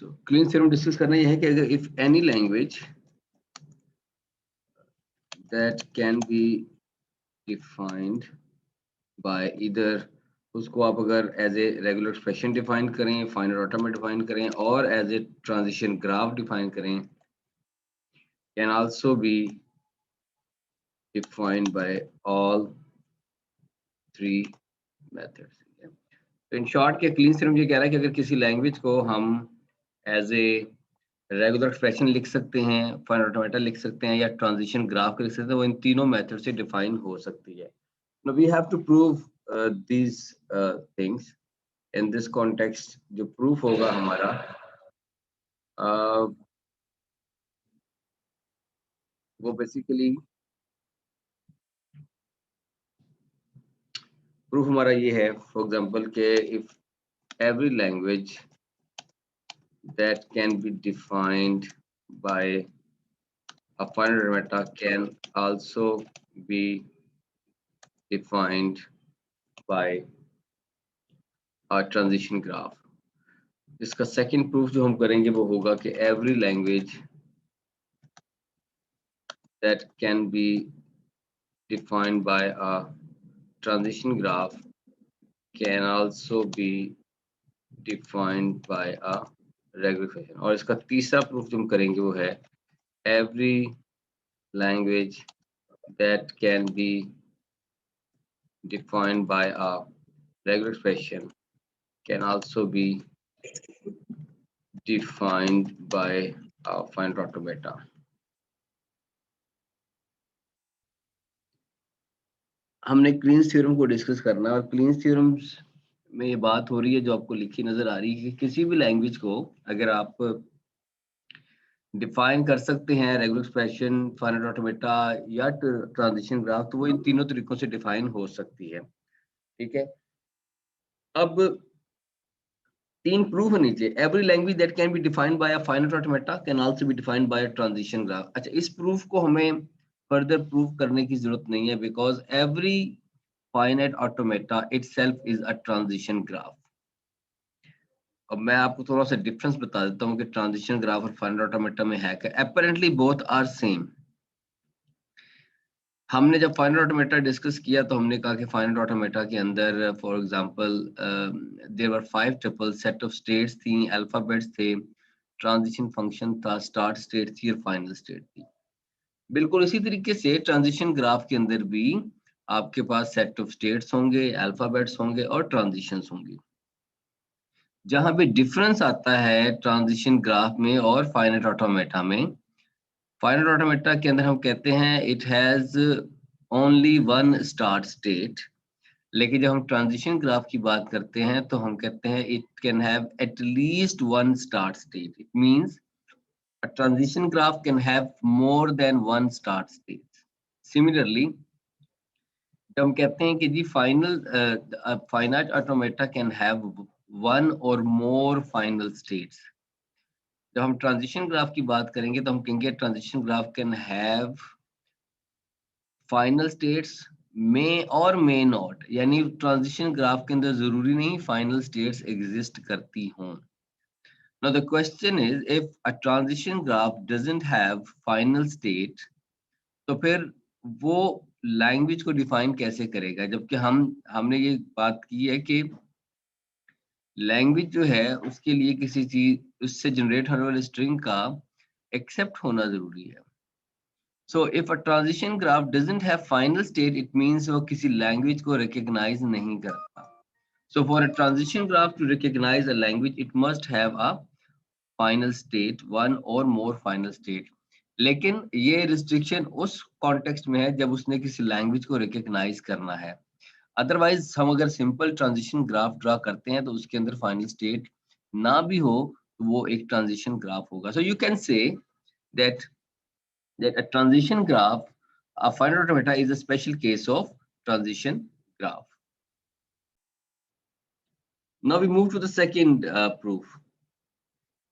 So clean theorem discuss करना यह है कि अगर if any language that can be defined by either, उसको आप अगर as a regular expression define करें, फाइनल ऑटो में डिफाइन करें और as a transition graph define करें, can also be defined by all three methods. तो इन शॉर्ट के क्लीन थ्योरम ये कह रहा है कि अगर किसी लैंग्वेज को हम एज ए रेगुलर एक्सप्रेशन लिख सकते हैं, फाइनल ऑटोमेटा लिख सकते हैं या ट्रांजिशन ग्राफ लिख सकते हैं, वो इन तीनों मेथड से डिफाइन हो सकती है। Now we have to prove these things in this context। जो proof होगा हमारा वो basically proof हमारा ये है, for example के if every language that can be defined by a finite automata can also be defined by a transition graph। इसका second proof जो हम करेंगे वो होगा कि every language that can be defined by a transition graph can also be defined by a regular fashion। और इसका तीसरा प्रूफ जो हम करेंगे वो है every language that can be defined by a regular expression can also be defined by a finite automata। हमने cleans theorem को डिस्कस करना है और क्लीन्स थ्योरम्स में ये बात हो रही है जो आपको लिखी नजर आ रही है कि किसी भी लैंग्वेज को अगर आप डिफाइन कर सकते हैं रेगुलर एक्सप्रेशन, फाइनाइट ऑटोमेटा या ट्रांजिशन ग्राफ, तो वो इन तीनों तरीकों से डिफाइन हो सकती है। ठीक है, अब तीन प्रूफ होनी चाहिए। Every language that can be defined by a finite automata can also be defined by a transition graph. अच्छा, इस प्रूफ को हमें फर्दर प्रूफ करने की जरूरत नहीं है because every finite automata itself is a transition graph. अब मैं आपको थोड़ा सा डिफरेंस बता देता हूँ कि ट्रांजिशन ग्राफ और फाइनाइट ऑटोमेटा में है क्या। Apparently both are same. हमने जब फाइनाइट ऑटोमेटा डिस्कस किया तो हमने कहा कि फाइनाइट ऑटोमेटा के अंदर for example there were 5 triple set of states थी, अल्फाबेट्स थे, ट्रांजिशन फंक्शन था, स्टार्ट स्टेट थी और फाइनल स्टेट थी। बिल्कुल इसी तरीके से ट्रांजिशन ग्राफ के अंदर भी आपके पास सेट ऑफ स्टेट्स होंगे, अल्फाबेट्स होंगे और ट्रांजिशंस होंगी। जहां पे डिफरेंस आता है ट्रांजिशन ग्राफ में और फाइनाइट ऑटोमेटा में, फाइनाइट ऑटोमेटा के अंदर हम कहते हैं it has only one start state, लेकिन जब हम ट्रांजिशन ग्राफ की बात करते हैं तो हम कहते हैं it can have at least one start state. It means a transition graph can have more than one start state। Similarly, जब हम कहते हैं कि जी finite automata can have one or more final states, जब हम ट्रांजिशन ग्राफ की बात करेंगे तो हम कहेंगे transition graph can have final states में और मे नॉट, यानी ट्रांजिशन ग्राफ के अंदर जरूरी नहीं फाइनल स्टेट्स एग्जिस्ट करती हों। Now the question is if a transition graph doesn't have final state, तो फिर वो लैंग्वेज को डिफाइन कैसे करेगा, जबकि हमने ये बात की है कि लैंग्वेज जो है उसके लिए किसी चीज उससे जनरेट होने वाले स्ट्रिंग का एक्सेप्ट होना जरूरी है। So if a transition graph doesn't have final state it means वो किसी लैंग्वेज को रिकॉग्नाइज नहीं करता। So for a transition graph to recognize a language it must have a final state, one or more final state. लेकिन ये restriction उस context में है जब उसने किसी लैंग्वेज को रिकॉग्नाइज करना है। अदरवाइज हम अगर सिंपल ट्रांजिशन ग्राफ ड्रा करते हैं तो उसके अंदर फाइनल स्टेट ना भी हो तो वो एक ट्रांजिशन ग्राफ होगा। सो you can say that a transition graph, a finite automata is a special case of transition graph। Now we move to the second proof।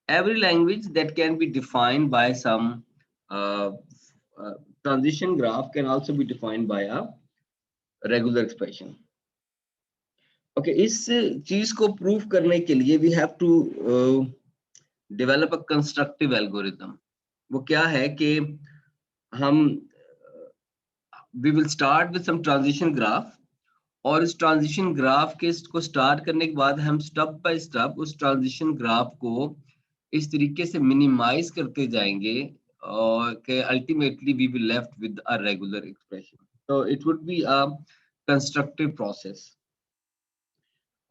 Every language that can be defined by some uh, transition graph can also be defined by a regular expression। Okay, इस चीज को prove करने के लिए we have to develop a constructive algorithm. वो क्या है कि हम we will start with some transition graph, और इस ट्रांजिशन ग्राफ के को स्टार्ट करने के बाद हम स्टेप बाय स्टेप उस ट्रांजिशन ग्राफ को इस तरीके से मिनिमाइज करते जाएंगे और कि ultimately we will left with a regular expression. तो it would be a constructive process.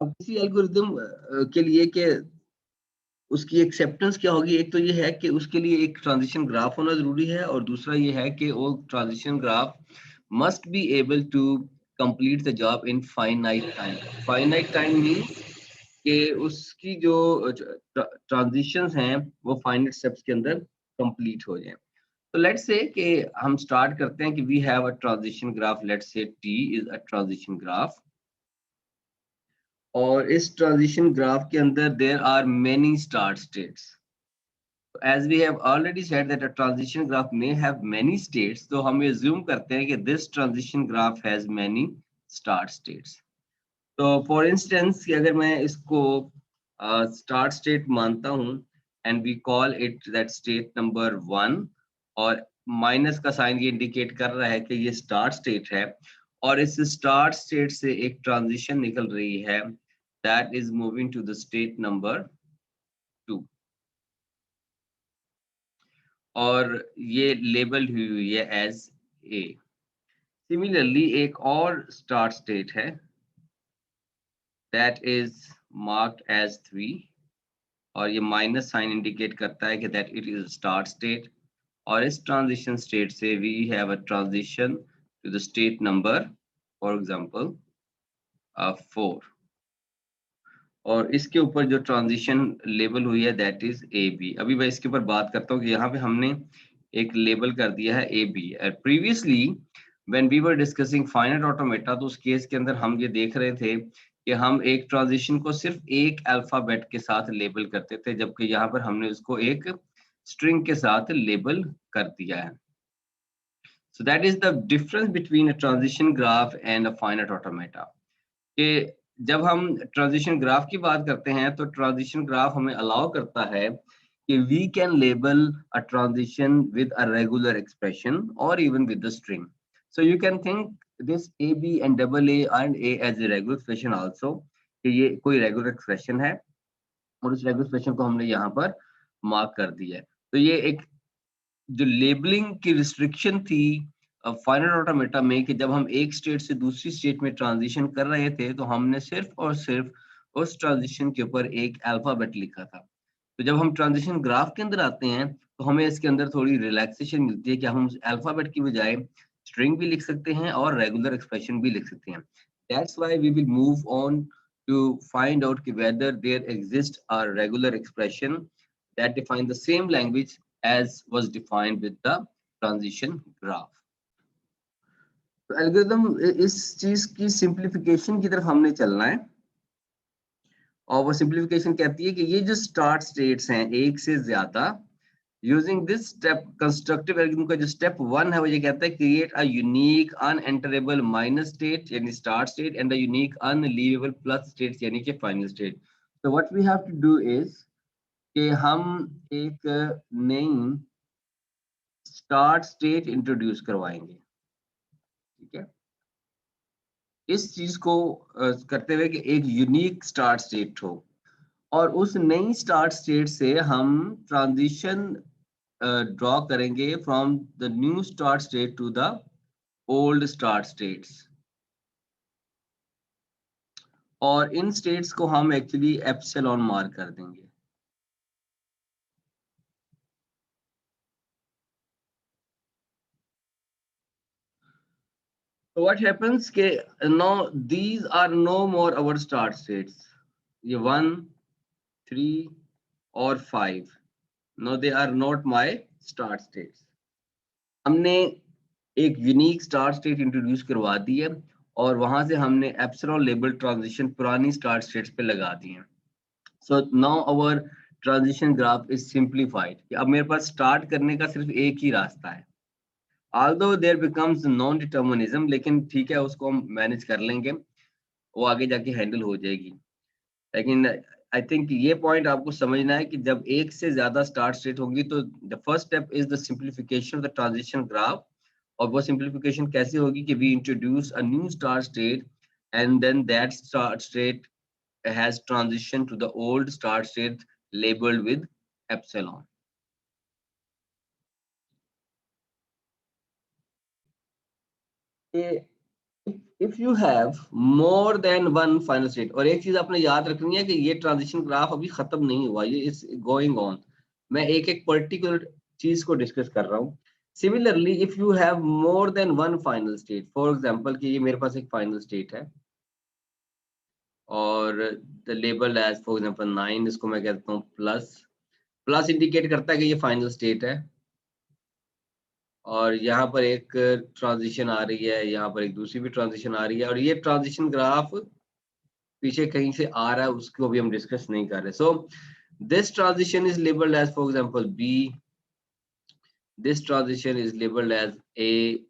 अब किसी एल्गोरिथम के लिए कि उसकी एक्सेप्टेंस क्या होगी, एक तो ये है कि उसके लिए एक ट्रांजिशन ग्राफ होना जरूरी है, और दूसरा ये है कि वो transition graph must be able to complete the job in finite time. Finite time means कि उसकी जो ट्रांजिशंस हैं वो फाइनाइट स्टेप्स के अंदर कंप्लीट हो जाएं. तो लेट्स से कि हम स्टार्ट करते हैं कि we have a transition graph. Let's say T is a transition graph, और इस ट्रांजिशन ग्राफ के अंदर there are many start states. As we have already said that a transition graph may have many states, तो हम assume करते हैं कि this transition graph has many start states. तो for instance कि अगर मैं इसको start state मानता हूँ and we call it that state number 1, और माइनस का साइन ये इंडिकेट कर रहा है कि ये स्टार्ट स्टेट है, और इस स्टार्ट स्टेट से एक ट्रांजिशन निकल रही है that is moving to the state number 2, और ये लेबल हुई है एज ए. सिमिलरली एक और स्टार्ट स्टेट है दैट इज मार्क्ड एज 3, और ये माइनस साइन इंडिकेट करता है कि that it is start state, और इस ट्रांजिशन स्टेट से we have a transition to the state number for example 4, और इसके ऊपर जो ट्रांजिशन लेबल हुई है दैट इज ए बी. अभी मैं इसके ऊपर बात करता हूँ कि यहाँ पे हमने एक लेबल कर दिया है A B. Previously when we were discussing finite automata, तो उस केस के अंदर हम ये देख रहे थे कि हम एक ट्रांजिशन को सिर्फ एक अल्फाबेट के साथ लेबल करते थे, जबकि यहाँ पर हमने उसको एक स्ट्रिंग के साथ लेबल कर दिया है. So that is the difference between a transition graph and a finite automata. कि जब हम ट्रांजिशन ग्राफ की बात करते हैं तो ट्रांजिशन ग्राफ हमें अलाउ करता है कि we can label a transition with a regular expression और even with the string. So you can think this a b and double a and a as a regular expression also, कि ये कोई regular expression है और उस regular expression को हमने यहाँ पर मार्क कर दिया है. तो ये एक जो लेबलिंग की रिस्ट्रिक्शन थी फाइनल ऑटोमेटा में, कि जब हम एक स्टेट से दूसरी स्टेट में ट्रांजिशन कर रहे थे तो हमने सिर्फ और सिर्फ उस ट्रांजिशन के ऊपर एक अल्फाबेट लिखा था. तो जब हम ट्रांजिशन ग्राफ के अंदर आते हैं तो हमें इसके अंदर थोड़ी रिलैक्सेशन मिलती है कि हम अल्फाबेट की बजाय स्ट्रिंग भी लिख सकते हैं और रेगुलर एक्सप्रेशन भी लिख सकते हैं. That's why we will move on to find out कि whether there exist a regular expression that define the same language as was defined with the transition graph. तो एल्गोरिथम इस चीज की सिंप्लीफिकेशन की तरफ हमने चलना है, और वो सिंप्लीफिकेशन कहती है कि ये जो स्टार्ट स्टेट्स हैं एक से ज्यादा, using this step constructive algorithm का जो स्टेप 1 है वो ये कहता है create a unique unenterable minus state यानी start state and a unique unleavable plus state यानी कि फाइनल स्टेट. तो what we have to do is कि हम एक नई स्टार्ट स्टेट इंट्रोड्यूस करवाएंगे. ठीक है, इस चीज को करते हुए कि एक यूनिक स्टार्ट स्टेट हो, और उस नई स्टार्ट स्टेट से हम ट्रांजिशन ड्रॉ करेंगे from the new start state to the old start states, और इन स्टेट्स को हम एक्चुअली एप्सिलॉन मार्क कर देंगे. So what happens के now these are no more our start states. ये 1, 3 और 5. No, they are not my start states. हमने एक यूनिक स्टार्ट स्टेट इंट्रोड्यूस करवा दी है, और वहां से हमने एप्सिलॉन लेबल ट्रांजिशन पुरानी स्टार्ट स्टेट्स पे लगा दी है. So now our transition graph is simplified. अब मेरे पास स्टार्ट करने का सिर्फ एक ही रास्ता है. although there becomes non determinism, लेकिन ठीक है उसको हम मैनेज कर लेंगे, वो आगे जाके हैंडल हो जाएगी. लेकिन आई थिंक ये पॉइंट आपको समझना है कि जब एक से ज्यादा स्टार्ट स्टेट होगी तो the first step is the simplification of the transition graph. और वो सिंप्लीफिकेशन कैसे होगी कि we introduce a new start state and then that start state has transitioned to the old start state labeled with epsilon. If you have more than one final state, और एक चीज आपने याद रखनी है कि ये ट्रांजिशन ग्राफ अभी खत्म नहीं हुआ, ये इज गोइंग ऑन। मैं एक एक पर्टिकुलर चीज को डिस्कस कर रहा हूँ। Similarly if you have more than one final state, for example कि ये मेरे पास एक फाइनल स्टेट है और the label as for example 9, इसको मैं कहता हूँ प्लस। प्लस इंडिकेट करता है कि ये फाइनल स्टेट है, और यहाँ पर एक ट्रांजिशन आ रही है, यहाँ पर एक दूसरी भी ट्रांजिशन आ रही है, और ये ट्रांजिशन ग्राफ पीछे कहीं से आ रहा है, उसको भी हम डिस्कस नहीं कर रहे। So this transition is labelled as for example B, this transition is labelled as A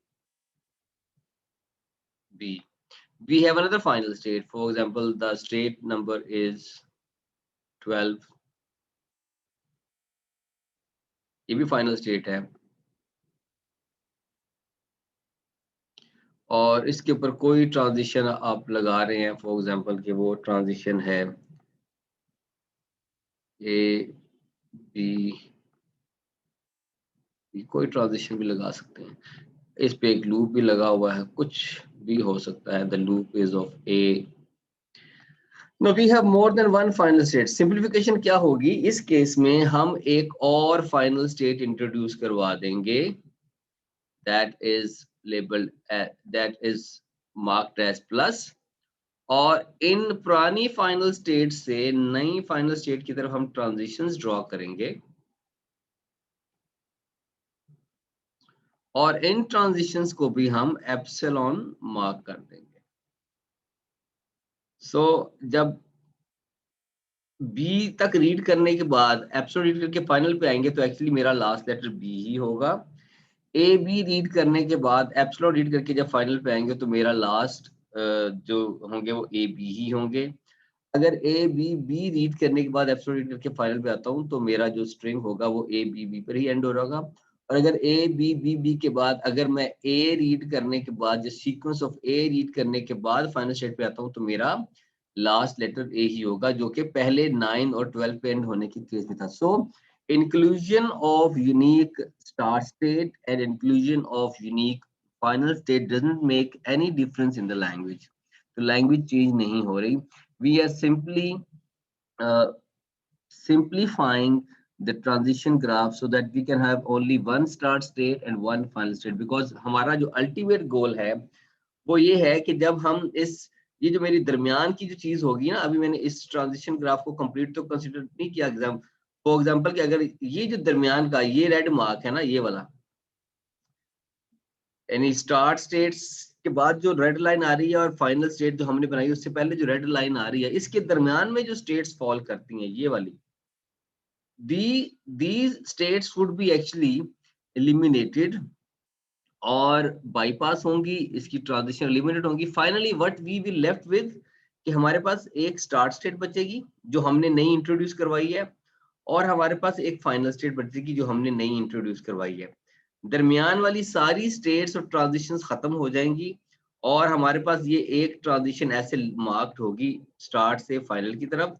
B. We have another final state, for example the state number is 12, ये भी फाइनल स्टेट है, और इसके ऊपर कोई ट्रांजिशन आप लगा रहे हैं, फॉर एग्जांपल कि वो ट्रांजिशन है ए बी, कोई ट्रांजिशन भी लगा सकते हैं, इस पे एक लूप भी लगा हुआ है, कुछ भी हो सकता है। The loop is of A. No we have more than one final state. Simplification क्या होगी इस केस में, हम एक और फाइनल स्टेट इंट्रोड्यूस करवा देंगे, that is labelled, that is marked as plus, और इन पुरानी फाइनल स्टेट से नई फाइनल स्टेट की तरफ हम ट्रांजिशंस ड्रॉ करेंगे, और इन ट्रांजिशंस को भी हम एप्सिलॉन मार्क कर देंगे। सो जब बी तक रीड करने के बाद एप्सिलॉन रीड करके फाइनल पे आएंगे तो एक्चुअली मेरा लास्ट लेटर बी ही होगा। ए बी रीड करने के बाद एप्सिलॉन रीड करके जब फाइनल पे आएंगे तो मेरा लास्ट जो होंगे वो ए बी ही होंगे। अगर ए बी बी रीड करने के बाद एप्सिलॉन रीड करके फाइनल पे आता हूँ तो मेरा जो स्ट्रिंग होगा वो ए बी बी पर ही एंड हो होगा। और अगर ए बी बी बी के बाद अगर मैं ए रीड करने के बाद जो सीक्वेंस ऑफ ए रीड करने के बाद फाइनल स्टेट पे आता हूँ तो मेरा लास्ट लेटर ए ही होगा, जो कि पहले 9 और 12 पे एंड होने की केस में था। सो inclusion of unique start state and inclusion of unique final state doesn't make any difference in the language. तो language change नहीं हो रही, we are simply uh, simplifying the transition graph so that we can have only one start state and one final state, because हमारा जो ultimate goal है वो ये है कि जब हम इस ये जो मेरी दरमियान की जो चीज होगी ना, अभी मैंने इस ट्रांजिशन ग्राफ को कंप्लीट तो कंसीडर नहीं किया एग्जाम, फॉर एग्जांपल कि अगर ये जो दरमियान का ये रेड मार्क है ना, ये वाला, यानी स्टार्ट स्टेट्स के बाद जो रेड लाइन आ रही है और फाइनल स्टेट जो हमने बनाई उससे पहले जो रेड लाइन आ रही है, इसके दरमियान में जो स्टेट्स फॉल करती हैं ये वाली, these states would be actually eliminated और बाईपास होंगी, इसकी ट्रांजिशन लिमिटेड होंगी। Finally what we will left with कि हमारे पास एक स्टार्ट स्टेट बचेगी जो हमने नई इंट्रोड्यूस करवाई है, और हमारे पास एक फाइनल स्टेट बचेगी जो हमने नई इंट्रोड्यूस करवाई है। दरमियान वाली सारी स्टेट्स और ट्रांजिशंस खत्म हो जाएंगी, और हमारे पास ये एक ट्रांजिशन ऐसे मार्क्ड होगी स्टार्ट से फाइनल की तरफ,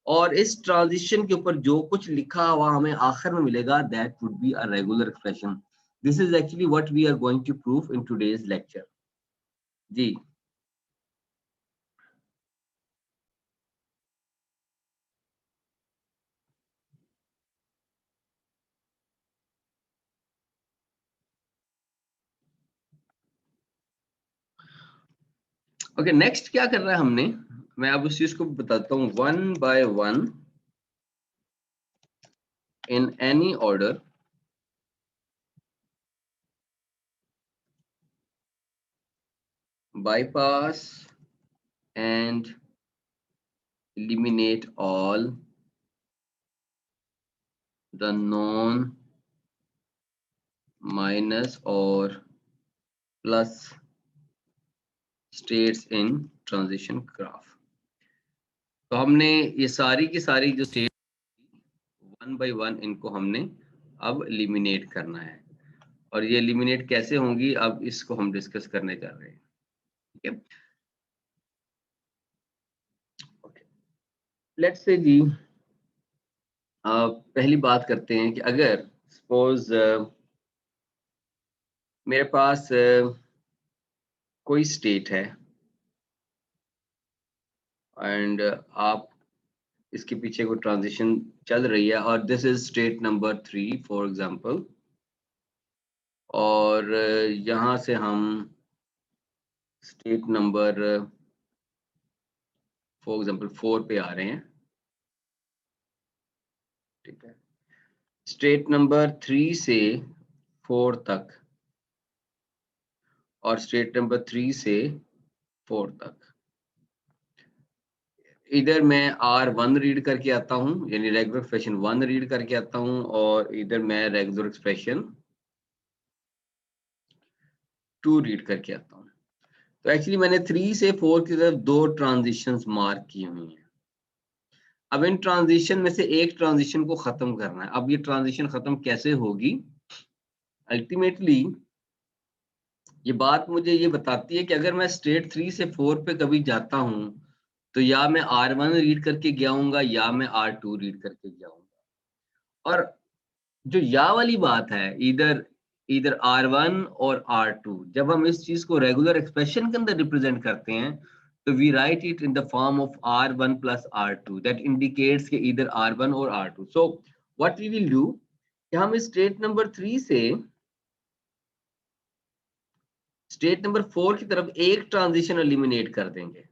और इस ट्रांजिशन के ऊपर जो कुछ लिखा हुआ हमें आखिर में मिलेगा, that would be a regular expression. This is actually what we are going to prove in today's lecture. जी, ओके नेक्स्ट क्या कर रहा है हमने, मैं अब उस चीज को बताता हूँ। One by one in any order bypass and eliminate all the non minus or plus states in transition graph. तो हमने ये सारी की सारी जो स्टेट 1 बाय 1 इनको हमने अब एलिमिनेट करना है, और ये एलिमिनेट कैसे होंगी अब इसको हम डिस्कस करने जा रहे हैं। ठीक है, ओके, लेट्स से जी पहली बात करते हैं कि अगर सपोज मेरे पास कोई स्टेट है एंड आप इसके पीछे कोई ट्रांजिशन चल रही है और this is state number 3 for example, और यहाँ से हम स्टेट नंबर फॉर एग्जांपल 4 पे आ रहे हैं। ठीक है, स्टेट नंबर 3 से 4 तक और स्टेट नंबर 3 से 4 तक इधर मैं R1 रीड करके आता हूँ, यानी रेगुलर एक्सप्रेशन 1 रीड करके आता हूँ, और इधर मैं रेगुलर एक्सप्रेशन 2 रीड करके आता हूँ। तो एक्चुअली मैंने 3 से 4 की तरफ 2 ट्रांजिशंस मार्क की हुई हैं। अब इन ट्रांजिशन में से एक ट्रांजिशन को खत्म करना है। अब ये ट्रांजिशन खत्म कैसे होगी? अल्टीमेटली ये बात मुझे ये बताती है कि अगर मैं स्टेट 3 से 4 पे कभी जाता हूँ, तो या मैं R1 रीड करके गया हूँगा या मैं R2 रीड करके गया हूँगा। और जो या वाली बात है, इधर इधर R1 और R2, जब हम इस चीज को रेगुलर एक्सप्रेशन के अंदर रिप्रेजेंट करते हैं, तो we write it in the form of R1 plus R2, that indicates कि इधर R1 और R2। So what we will do कि हम स्टेट नंबर 3 से स्टेट नंबर 4 की तरफ एक ट्रांजिशन एलिमिनेट कर देंगे।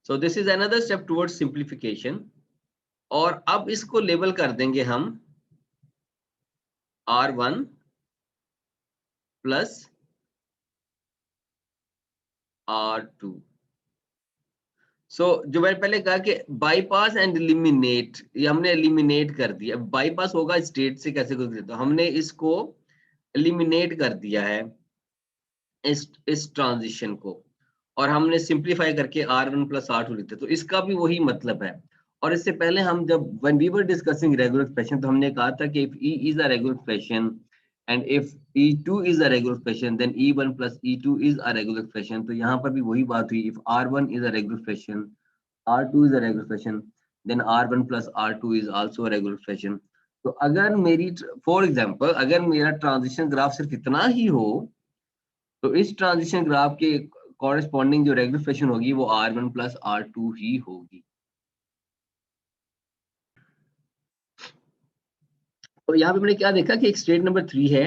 So this is another step towards simplification, और अब इसको लेबल कर देंगे हम R1 प्लस R2। जो मैंने पहले कहा कि बाईपास एंड एलिमिनेट, ये हमने एलिमिनेट कर दिया। बाईपास होगा स्टेट से कैसे कर देता, हमने इसको एलिमिनेट कर दिया है इस ट्रांजिशन को, और हमने सिंप्लीफाई करके R1 प्लस R2 लिखते, तो इसका भी वही मतलब है। और इससे पहले हम जब when we were discussing regular expression, तो हमने कहा था कि if E is a regular expression and if E2 is a regular expression then E1 plus E2 is a regular expression। तो यहाँ पर भी वही बात हुई, if R1 is a regular expression, R2 is a regular expression, then R1 plus R2 is also a regular expression। तो अगर मेरी फॉर एग्जांपल अगर मेरा ट्रांजिशन ग्राफ सिर्फ इतना ही हो, तो इस ट्रांजिशन ग्राफ के कॉरेस्पॉन्डिंग जो रेगुलर एक्सप्रेशन होगी वो R1 प्लस R2 ही होगी। तो यहाँ पे मैंने क्या देखा कि एक स्टेट नंबर 3 है,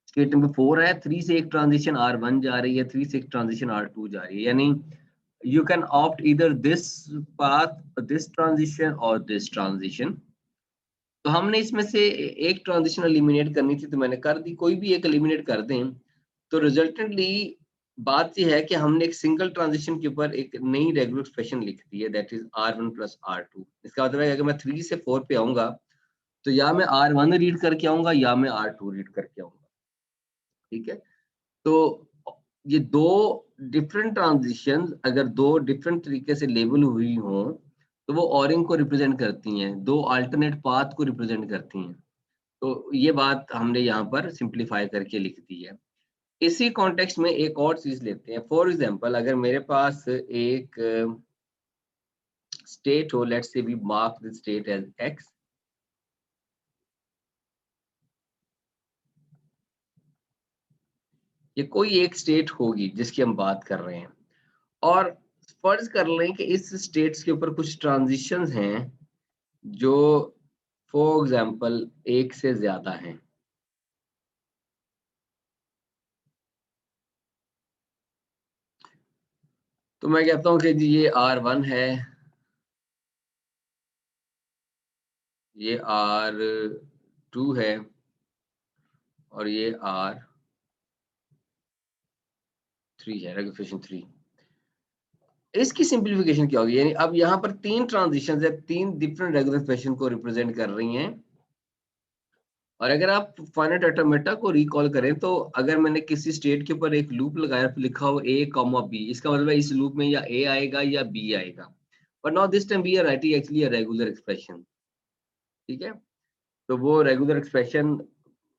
स्टेट नंबर 4 है, 3 से एक ट्रांजिशन R1 जा रही है, 3 से एक ट्रांजिशन R2 जा रही है, यानी you can opt either this path, this transition और दिस ट्रांजिशन। तो हमने इसमें से एक ट्रांजिशन एलिमिनेट करनी थी, तो मैंने कर दी। कोई भी एक एलिमिनेट कर दें तो रिजल्टेंटली बात यह है कि हमने एक सिंगल ट्रांजिशन के ऊपर एक नई रेगुलर एक्सप्रेशन लिख दी है, that is R1 plus R2। इसका मतलब है कि अगर मैं 3 से 4 पे आऊंगा तो या मैं R1 रीड करके आऊंगा या मैं R2 रीड करके आऊंगा। ठीक है, तो ये दो डिफरेंट ट्रांजिशन अगर दो डिफरेंट तरीके से लेबल हुई हो तो वो ऑरिंग को रिप्रेजेंट करती हैं, दो अल्टरनेट पाथ को रिप्रेजेंट करती हैं। तो ये बात हमने यहाँ पर सिंप्लीफाई करके लिख दी है। इसी कॉन्टेक्स्ट में एक और चीज लेते हैं। फॉर एग्जांपल अगर मेरे पास एक स्टेट हो, let's say we mark the state as X, ये कोई एक स्टेट होगी जिसकी हम बात कर रहे हैं, और फर्ज कर लें कि इस स्टेट्स के ऊपर कुछ ट्रांजिशंस हैं जो फॉर एग्जांपल एक से ज्यादा हैं। तो मैं कहता हूं कि जी ये R1 है, ये R2 है और ये R3 है, रेगुलेशन 3। इसकी सिंप्लीफिकेशन क्या होगी, यानी अब यहाँ पर तीन ट्रांजिशन है, तीन डिफरेंट रेगुलर एक्सप्रेशन को रिप्रेजेंट कर रही हैं, और अगर आप फाइनाइट ऑटोमेटा को रिकॉल करें तो अगर मैंने किसी स्टेट के ऊपर एक लूप लगाया फिर लिखा हो a कॉमा b, इसका मतलब है इस लूप में या a आएगा या b आएगा, but now this time we are writing actually a regular expression, ठीक है। तो वो रेगुलर एक्सप्रेशन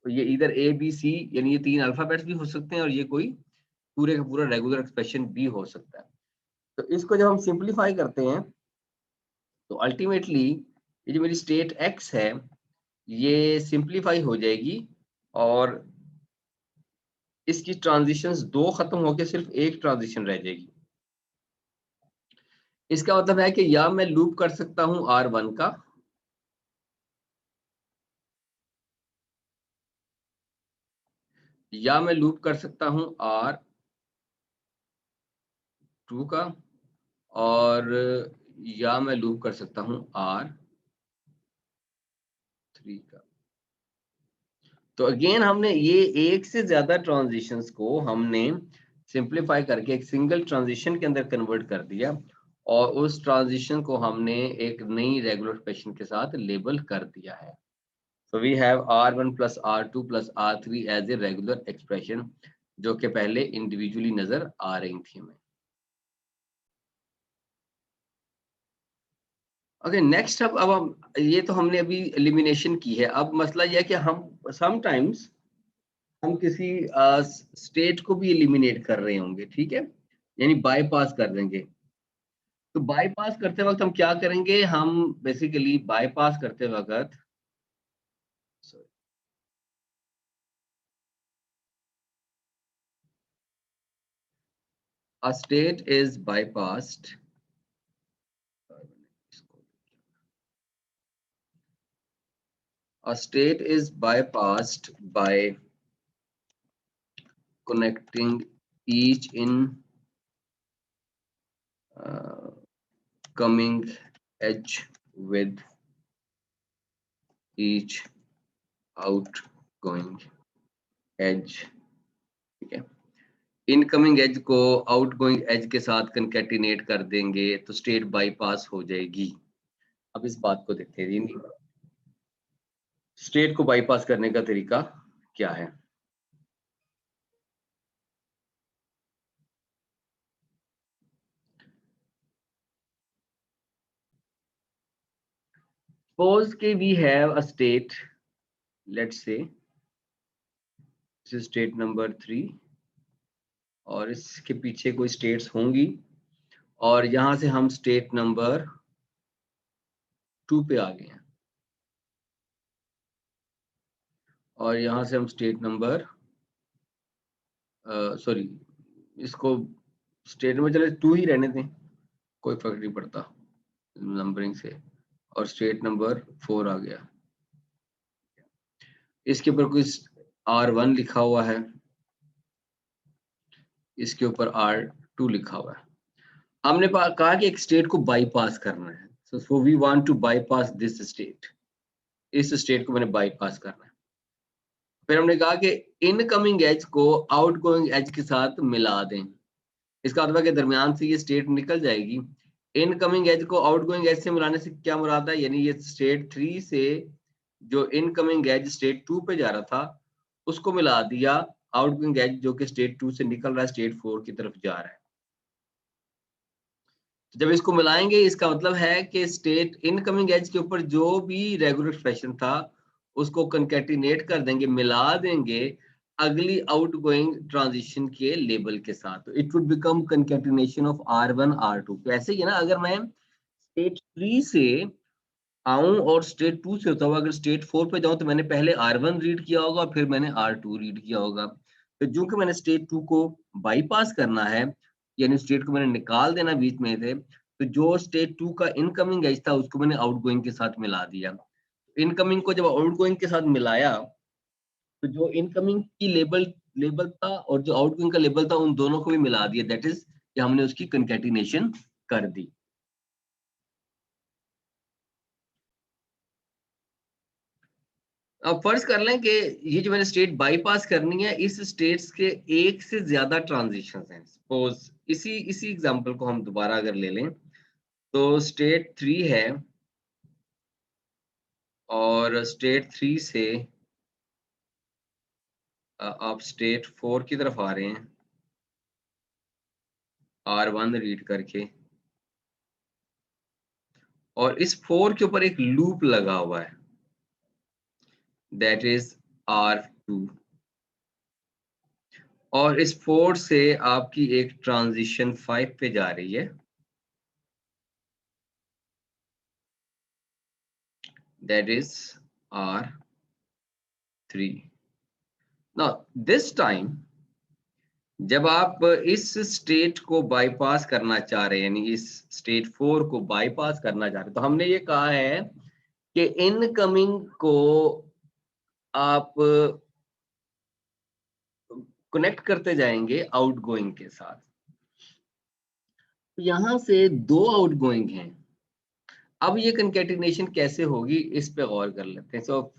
ये इधर ए बी सी यानी ये 3 अल्फाबेट्स भी हो सकते हैं और ये कोई पूरे का पूरा रेगुलर एक्सप्रेशन भी हो सकता है। तो इसको जब हम सिंप्लीफाई करते हैं तो अल्टीमेटली ये जो मेरी स्टेट x है ये सिंप्लीफाई हो जाएगी और इसकी ट्रांजिशंस 2 खत्म होके सिर्फ एक ट्रांजिशन रह जाएगी। इसका मतलब है कि या मैं लूप कर सकता हूं R1 का, या मैं लूप कर सकता हूं R2 का, और या मैं लूप कर सकता हूं R3 का। तो अगेन हमने ये एक से ज्यादा ट्रांजिशंस को हमने सिंप्लीफाई करके एक सिंगल ट्रांजिशन के अंदर कन्वर्ट कर दिया और उस ट्रांजिशन को हमने एक नई रेगुलर एक्सप्रेशन के साथ लेबल कर दिया है। So we have R1 plus R2 plus R3 as a regular expression जो कि पहले इंडिविजुअली नजर आ रही थी हमें। ओके नेक्स्ट अब हम ये तो हमने अभी एलिमिनेशन की है। अब मसला यह है कि हम समटाइम्स हम किसी स्टेट को भी एलिमिनेट कर रहे होंगे, ठीक है, यानी बाईपास कर देंगे। तो बाईपास करते वक्त हम क्या करेंगे, हम बेसिकली बाईपास करते वक्त a state is bypassed a state is bypassed by connecting each coming edge with each outgoing edge, ठीक है। इनकमिंग एज को आउटगोइंग एज के साथ कंकैटिनेट कर देंगे तो स्टेट बाईपास हो जाएगी। अब इस बात को देखते हैं, स्टेट को बाईपास करने का तरीका क्या है। Suppose कि we have a state, let's say this is state number 3 और इसके पीछे कोई स्टेट्स होंगी और यहां से हम स्टेट नंबर 2 पे आ गए हैं और यहां से हम स्टेट नंबर सॉरी इसको स्टेट नंबर चले 2 ही रहने दें, कोई फर्क नहीं पड़ता नंबरिंग से, और स्टेट नंबर 4 आ गया। इसके ऊपर कुछ R1 लिखा हुआ है, इसके ऊपर R2 लिखा हुआ है। हमने कहा कि एक स्टेट को बाईपास करना है, so we want to bypass this state, इस स्टेट को मैंने बाईपास करना है। फिर हमने कहा कि इनकमिंग एज को आउटगोइंग एज के साथ मिला दें, इसका मतलब के दरमियान से ये स्टेट निकल जाएगी। इनकमिंग एज को आउटगोइंग एज से मिलाने से क्या मुराद है, यानी ये स्टेट 3 से जो इनकमिंग एज स्टेट 2 पे जा रहा था उसको मिला दिया आउटगोइंग एज जो कि स्टेट 2 से निकल रहा है स्टेट 4 की तरफ जा रहा है। तो जब इसको मिलाएंगे इसका मतलब है कि स्टेट इनकमिंग एज के ऊपर जो भी रेगुलर एक्सप्रेशन था उसको कंकैटिनेट कर देंगे, मिला देंगे अगली आउटगोइंग ट्रांजिशन के लेबल के साथ। तो it would become concatenation of R1 R2। तो ऐसे ही ना, अगर मैं स्टेट 3 से आऊं और स्टेट 2 से होता हुआ अगर स्टेट 4 पे जाऊं तो मैंने पहले R1 रीड किया होगा और फिर मैंने R2 रीड किया होगा। तो जो कि मैंने स्टेट 2 को बाईपास करना है यानी स्टेट को मैंने निकाल देना बीच में थे, तो जो स्टेट 2 का इनकमिंग एज था उसको मैंने आउटगोइंग के साथ मिला दिया। इनकमिंग को जब आउटगोइंग के साथ मिलाया तो जो इनकमिंग की लेबल लेबल था और जो आउटगोइंग का लेबल था उन दोनों को भी मिला दिया, दैट इज कि हमने उसकी कंकैटिनेशन कर दी। अब फर्ज कर लें कि ये जो मैंने स्टेट बाईपास करनी है इस स्टेट्स के एक से ज्यादा ट्रांजिशंस हैं। सपोज इसी इसी एग्जांपल को हम दोबारा अगर ले लें तो स्टेट 3 है और स्टेट 3 से आप स्टेट 4 की तरफ आ रहे हैं R1 रीड करके, और इस 4 के ऊपर एक लूप लगा हुआ है, दैट इज R2, और इस 4 से आपकी एक ट्रांजिशन 5 पे जा रही है, that is R3। Now this time जब आप इस स्टेट को बाईपास करना चाह रहे हैं, यानी इस स्टेट 4 को बाईपास करना चाह रहे हैं, तो हमने ये कहा है कि इनकमिंग को आप कनेक्ट करते जाएंगे आउटगोइंग के साथ। यहां से 2 आउटगोइंग हैं। अब ये कंकैटिनेशन कैसे होगी इस पे गौर कर लेते हैं। सो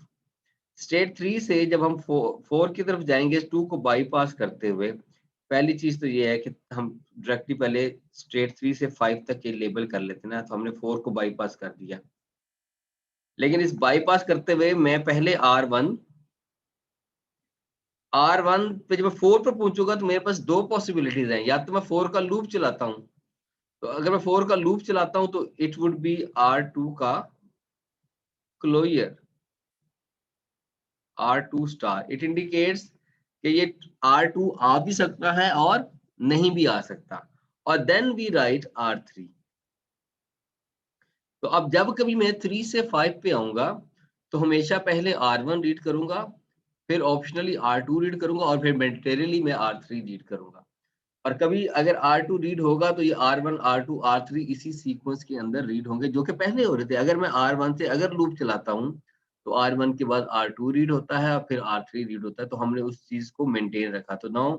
स्टेट 3 से जब हम 4 की तरफ जाएंगे 2 को बाईपास करते हुए, पहली चीज तो ये है कि हम डायरेक्टली पहले स्टेट 3 से 5 तक के लेबल कर लेते हैं ना, तो हमने 4 को बाईपास कर दिया। लेकिन इस बाईपास करते हुए मैं पहले R1 पे जब मैं 4 पर पहुंचूंगा तो मेरे पास 2 पॉसिबिलिटीज हैं, या तो मैं 4 का लूप चलाता हूं, तो अगर मैं 4 का लूप चलाता हूं तो इट वुड बी R2 का closure, R2 star. It indicates कि ये R2 आ भी सकता है और नहीं भी आ सकता, और देन वी राइट R3। तो अब जब कभी मैं 3 से 5 पे आऊंगा तो हमेशा पहले R1 रीड करूंगा, फिर ऑप्शनली R2 रीड करूंगा, और फिर मैंडेटरीली मैं R3 रीड करूंगा। और कभी अगर R2 रीड होगा तो ये R1, R2, R3 इसी सीक्वेंस के अंदर रीड होंगे जो कि पहले हो रहे थे। अगर मैं R1 से अगर लूप चलाता हूँ तो R1 के बाद R2 रीड होता है और फिर R3 रीड होता है, तो हमने उस चीज को मेंटेन रखा। तो now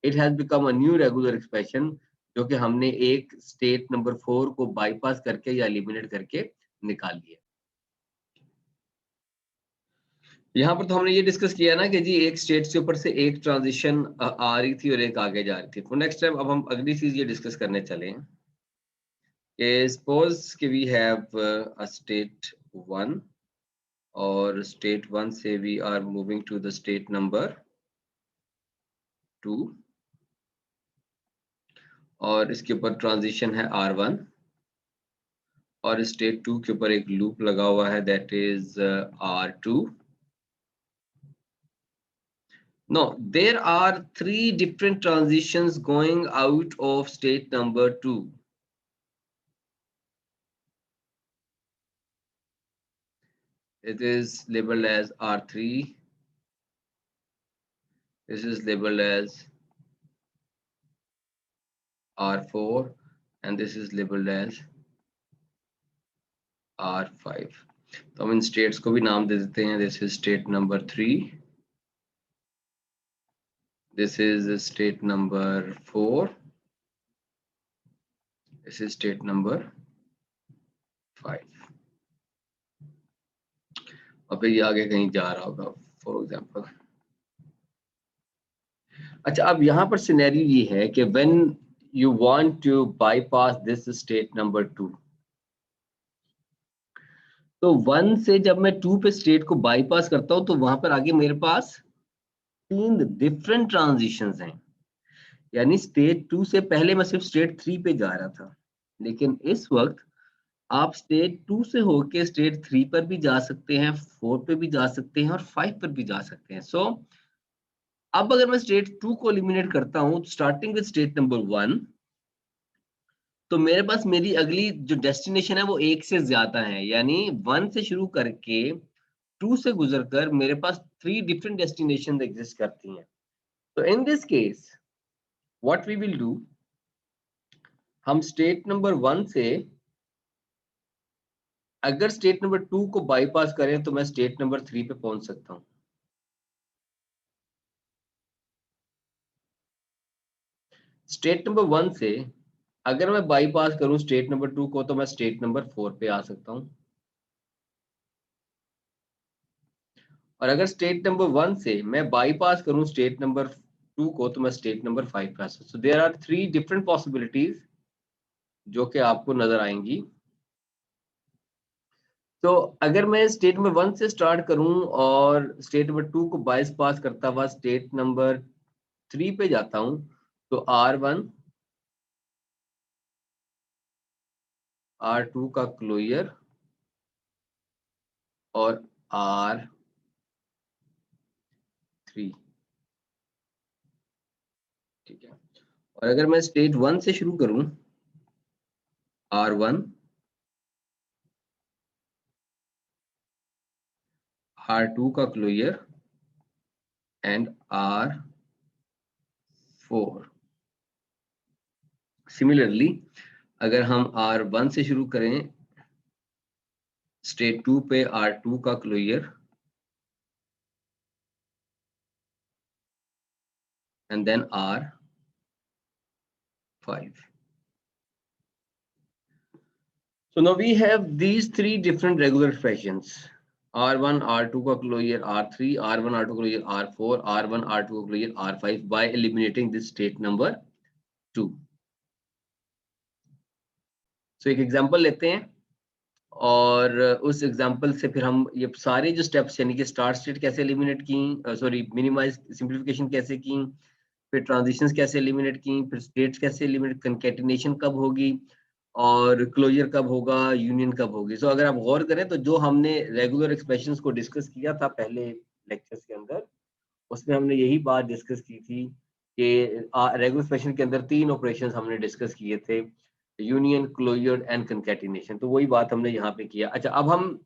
it has become a new regular expression, जो कि हमने एक स्टेट नंबर 4 को बाईपास करके या एलिमिनेट करके निकाल लिया। यहाँ पर तो हमने ये डिस्कस किया ना कि जी एक स्टेट के ऊपर से एक ट्रांजिशन आ रही थी और एक आगे जा रही थी। फॉर नेक्स्ट टाइम अब हम अगली चीज ये डिस्कस करने चले हैं कि सपोज कि वी हैव अ स्टेट 1, और स्टेट 1 से we are moving to the state number 2, और इसके ऊपर ट्रांजिशन है R1, और स्टेट 2 के ऊपर एक लूप लगा हुआ है, that is R2। No, there are 3 different transitions going out of state number 2. It is labeled as R3. This is labeled as R4, and this is labeled as R5. तो हम इन states को भी नाम दे देते हैं। This is state number 3. This is state number 4. This is state number 5. और फिर ये आगे कहीं जा रहा होगा, फॉर एग्जाम्पल। अच्छा, अब यहाँ पर सिनेरियो ये है कि when you want to bypass this state number 2, तो 1 से जब मैं 2 पे स्टेट को बाईपास करता हूं तो वहां पर आगे मेरे पास 3 डिफरेंट ट्रांजिशंस हैं। यानी स्टेट 2 से पहले मैं सिर्फ स्टेट 3 पे जा रहा था, लेकिन इस वक्त आप स्टेट 2 से होके स्टेट 3 पर भी जा सकते हैं, 4 पे भी जा सकते हैं और 5 पर भी जा सकते हैं। सो अब अगर मैं स्टेट 2 को एलिमिनेट करता हूं स्टार्टिंग विद स्टेट नंबर 1, तो मेरे पास मेरी अगली जो डेस्टिनेशन है वो 1 से ज्यादा है, यानी 1 से शुरू करके 2 से गुजरकर मेरे पास 3 डिफरेंट डेस्टिनेशन एग्जिस्ट करती हैं। तो in this case what we will do, हम स्टेट नंबर 1 से अगर स्टेट नंबर 2 को बाईपास करें तो मैं स्टेट नंबर 3 पे पहुंच सकता हूं। स्टेट नंबर 1 से अगर मैं बाईपास करूं स्टेट नंबर 2 को तो मैं स्टेट नंबर 4 पे आ सकता हूं, और अगर स्टेट नंबर 1 से मैं बाईपास करूं स्टेट नंबर 2 को तो मैं स्टेट नंबर 5 पे आ सकता हूं। So there are 3 different possibilities जो कि आपको नजर आएंगी। तो अगर मैं स्टेट नंबर 1 से स्टार्ट करूं और स्टेट नंबर 2 को बाईस पास करता हुआ स्टेट नंबर 3 पे जाता हूं, तो R1 R2 का क्लोजर और R3, ठीक है। और अगर मैं स्टेट 1 से शुरू करूं, R1 R2 का क्लोजर एंड R4। सिमिलरली अगर हम R1 से शुरू करें, स्टेट 2 पे R2 का closure and then R5. So now we have these three different regular expressions. R1 R2 का क्लोजर R3, R1 R2 का क्लोजर R4, R1 R2 का closure R5 by eliminating this state number 2. So एक एग्जांपल लेते हैं और उस example से फिर हम ये सारे जो स्टेप्स यानी कि स्टार्ट स्टेट कैसे एलिमिनेट की, सॉरी मिनिमाइज सिंप्लीफिकेशन कैसे की, फिर ट्रांजिशंस कैसे एलिमिनेट की, फिर स्टेट्स कैसे एलिमिनेट, कंकैटिनेशन कब होगी और क्लोजर कब होगा, यूनियन कब होगी। सो अगर आप गौर करें तो जो हमने रेगुलर एक्सप्रेशंस को डिस्कस किया था पहले लेक्चर्स के अंदर, उसमें हमने यही बात डिस्कस की थी कि रेगुलर एक्सप्रेशन के अंदर 3 ऑपरेशंस हमने डिस्कस किए थे, यूनियन, क्लोजर एंड कंकैटिनेशन। तो वही बात हमने यहाँ पे किया। अच्छा, अब हम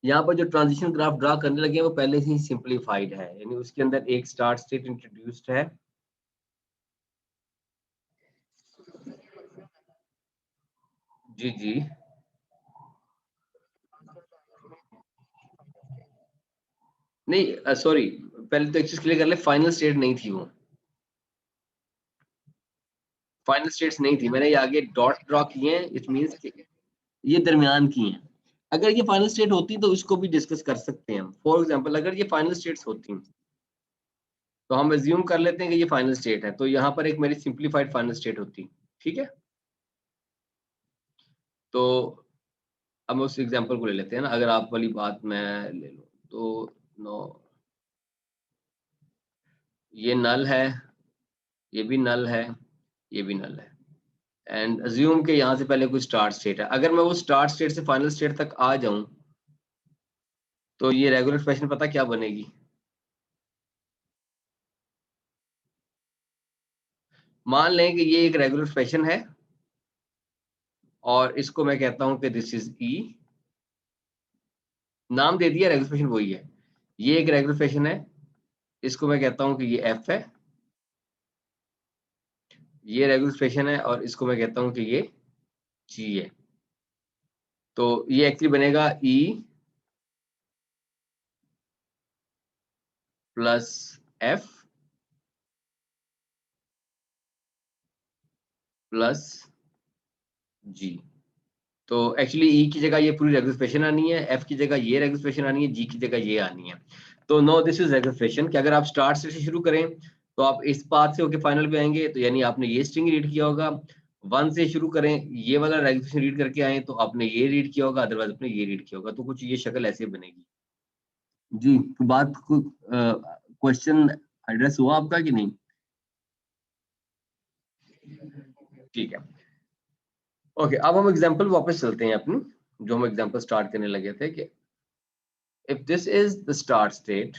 यहाँ पर जो ट्रांजिशन ग्राफ ड्रा करने लगे हैं वो पहले से ही सिंप्लीफाइड है, यानी उसके अंदर एक स्टार्ट स्टेट इंट्रोड्यूस्ड है। जी जी, नहीं सॉरी, पहले तो एक चीज क्लियर कर ले, फाइनल स्टेट नहीं थी वो, फाइनल स्टेट्स नहीं थी। मैंने ये आगे डॉट ड्रॉ किए हैं, इट मींस ये दरमियान की हैं। अगर ये फाइनल स्टेट होती तो इसको भी डिस्कस कर सकते हैं हम। फॉर एग्जांपल अगर ये फाइनल स्टेट्स होती तो हम एज्यूम कर लेते हैं कि ये फाइनल स्टेट है, तो यहाँ पर एक मेरी सिंप्लीफाइड फाइनल स्टेट होती, ठीक है। तो अब उस एग्जांपल को ले लेते हैं ना, अगर आप वाली बात मैं ले लूं तो नो, ये नल है, ये भी नल है, ये भी नल है, एंड अज्यूम के यहाँ से पहले कोई स्टार्ट स्टेट है। अगर मैं वो स्टार्ट स्टेट से फाइनल स्टेट तक आ जाऊं तो ये रेगुलर एक्सप्रेशन पता क्या बनेगी? मान लें कि ये एक रेगुलर एक्सप्रेशन है और इसको मैं कहता हूं कि दिस इज ई, नाम दे दिया, रेगुलर एक्सप्रेशन वही है। ये एक रेगुलर एक्सप्रेशन है, इसको मैं कहता हूं कि ये एफ है। ये रेगुलर एक्सप्रेशन है और इसको मैं कहता हूं कि ये जी है। तो ये एक्चुअली बनेगा ई प्लस एफ प्लस जी। तो एक्चुअली ई की जगह ये पूरी रेगुलर एक्सप्रेशन आनी है, एफ की जगह ये रेगुलर एक्सप्रेशन आनी है, जी की जगह ये आनी है। तो no this is regular expression कि अगर आप स्टार्ट से शुरू करें तो आप इस पाथ से होके फाइनल पे आएंगे, तो यानी आपने ये स्ट्रिंग रीड किया होगा। 1 से शुरू करें, ये वाला रेगुलर एक्सप्रेशन रीड करके आए तो आपने ये रीड किया होगा, अदरवाइज आपने ये रीड किया होगा। तो कुछ ये शक्ल ऐसे बनेगी। जी, तो बात को क्वेश्चन एड्रेस हुआ आपका कि नहीं? ठीक है, ओके। अब हम एग्जांपल वापस चलते हैं अपनी, जो हम एग्जांपल स्टार्ट करने लगे थे कि if this is the start state,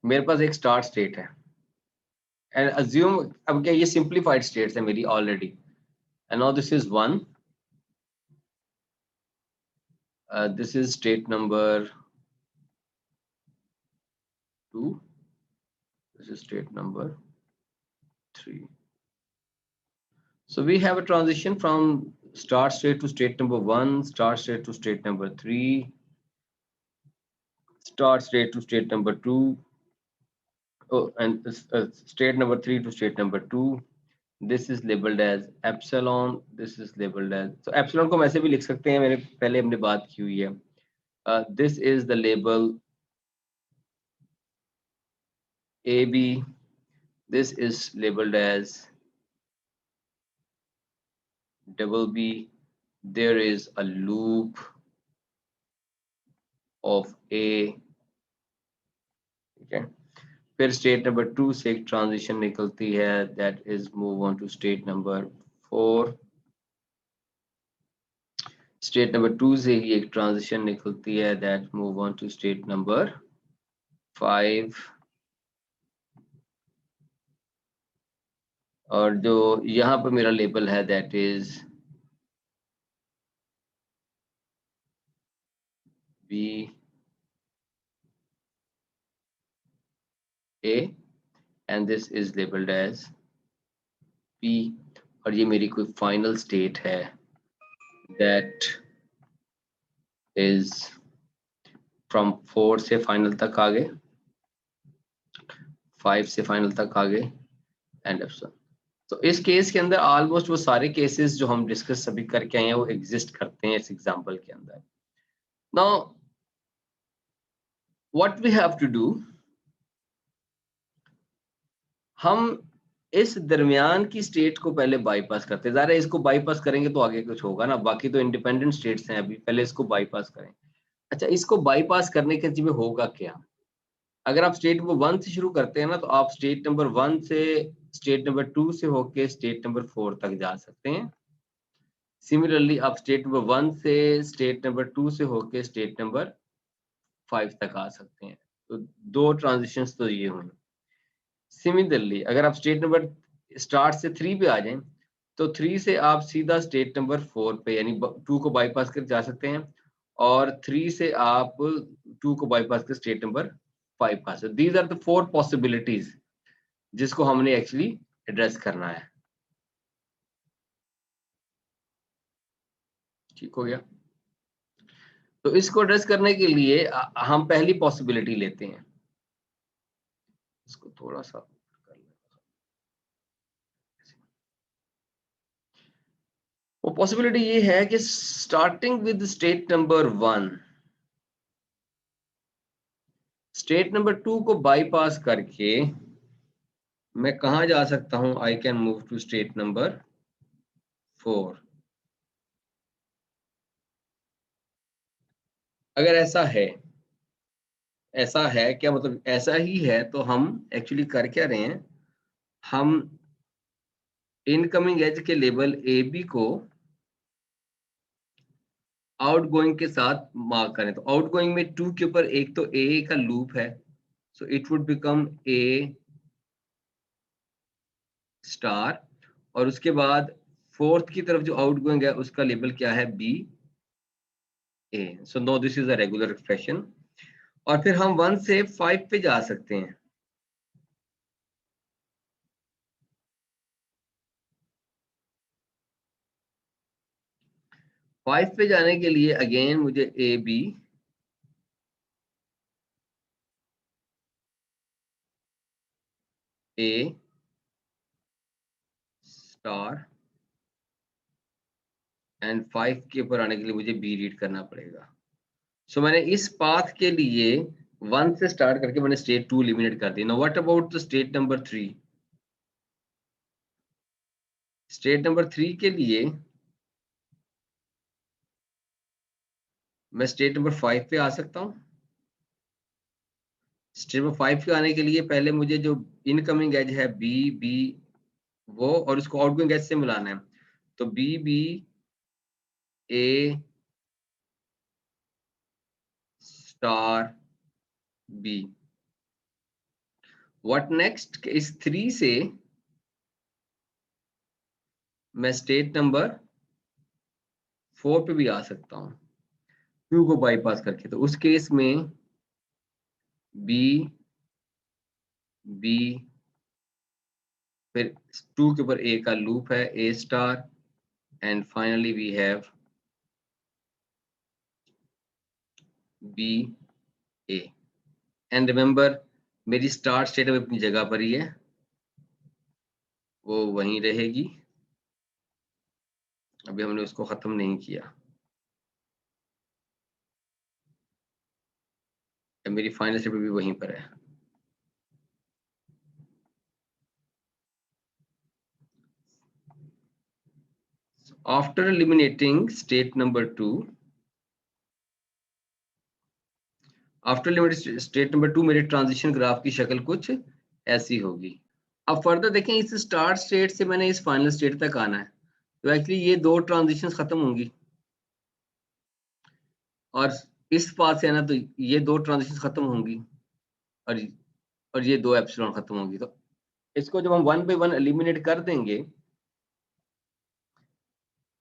मेरे पास एक स्टार्ट स्टेट है एंड अज्यूम, अब क्या ये सिंप्लीफाइड स्टेट्स है मेरी already, and now this is 1, this is state number 2, this is state number 3. So we have a transition from start state to state number 1, start state to state number 3, start state to state number 2, oh, and state number 3 to state number 2. This is labeled as epsilon, this is labeled as, so epsilon को हम ऐसे भी लिख सकते हैं, मैंने पहले हमने बात की हुई है। This is the label AB, this is labeled as double B, there is a loop of A, ठीक है। फिर स्टेट नंबर 2 से एक ट्रांजिशन निकलती है, that is move on to state number 4। State number 2 से ही एक ट्रांजिशन निकलती है, that move on to state number 5। और जो यहाँ पर मेरा लेबल है that is B A and this is labelled as P, और ये मेरी कोई फाइनल स्टेट है दैट इज फ्रॉम 4 से फाइनल तक आ गए, 5 से फाइनल तक आ गए एंड ऑप्शन। तो इस केस के अंदर ऑलमोस्ट वो सारे केसेस जो हम डिस्कस अभी करके आए हैं वो एग्जिस्ट करते हैं इस एग्जांपल के अंदर। Now what we have to do, हम इस दरमियान की स्टेट को पहले बाईपास करते हैं। ज़ाहिर है इसको बाईपास करेंगे तो आगे कुछ होगा ना, बाकी तो इंडिपेंडेंट स्टेट्स हैं, अभी पहले इसको बाईपास करें। अच्छा, इसको बाईपास करने के में होगा क्या? अगर आप स्टेट नंबर 1 से शुरू करते हैं ना, तो आप स्टेट नंबर 1 से स्टेट नंबर 2 से होके स्टेट नंबर 4 तक जा सकते हैं। सिमिलरली आप स्टेट नंबर 1 से स्टेट नंबर 2 से होके स्टेट नंबर 5 तक आ सकते हैं। तो 2 ट्रांजिशंस तो ये हुई। सिमिलरली अगर आप स्टेट नंबर स्टार्ट से 3 पे आ जाएं, तो 3 से आप सीधा स्टेट नंबर 4 पे यानी 2 को बाईपास कर जा सकते हैं, और 3 से आप 2 को बाईपास कर स्टेट नंबर 5 पा सकते। दीज आर द 4 पॉसिबिलिटीज जिसको हमने एक्चुअली एड्रेस करना है। ठीक हो गया? तो इसको एड्रेस करने के लिए हम पहली पॉसिबिलिटी लेते हैं। इसको थोड़ा सा कर लें। वो पॉसिबिलिटी ये है कि starting with state number 1, state number 2 को बाईपास करके मैं कहा जा सकता हूं, I can move to state number 4। अगर ऐसा है क्या मतलब ऐसा ही है, तो हम एक्चुअली कर क्या रहे हैं, हम इनकमिंग एज के लेवल ए बी को आउटगोइंग के साथ मार्क करें। तो आउटगोइंग में 2 के ऊपर एक तो ए का लूप है, so it would become a star, और उसके बाद 4th की तरफ जो आउटगोइंग है उसका लेवल क्या है, B A. So no this is a regular expression. और फिर हम 1 से 5 पे जा सकते हैं। फाइव पे जाने के लिए अगेन मुझे A B A star and 5 के ऊपर आने के लिए मुझे बी रीड करना पड़ेगा। सो मैंने इस पाथ के लिए 1 से स्टार्ट करके मैंने स्टेट 2 एलिमिनेट कर दी। Now what about the state number 3? State number 3 के लिए मैं स्टेट नंबर 5 पे आ सकता हूँ। स्टेट नंबर 5 पे आने के लिए पहले मुझे जो इनकमिंग एज है बी बी वो, और उसको आउटगोइंग एज से मिलाना है। तो B B A star B. What next? इस 3 से मैं स्टेट नंबर 4 पे भी आ सकता हूँ 2 को बाईपास करके। तो उस केस में बी बी फिर 2 के ऊपर ए का लूप है, a star, and finally we have b A. And remember मेरी स्टार्ट स्टेट अपनी जगह पर ही है, वो वहीं रहेगी। अभी हमने उसको खत्म नहीं किया। मेरी फाइनल स्टेट भी वहीं पर है। After eliminating state number 2, after limited state number 2 मेरे ट्रांजिशन ग्राफ की शक्ल कुछ ऐसी होगी। अब फर्दर देखें, इस स्टार्ट स्टेट से मैंने इस फाइनल स्टेट तक आना है, तो एक्चुअली ये दो ट्रांजिशंस खत्म होंगी, और इस पाथ से आना तो ये दो ट्रांजिशंस खत्म होंगी, और ये दो एप्सिलॉन खत्म होंगी। तो इसको जब हम वन बाय वन एलिमिनेट कर देंगे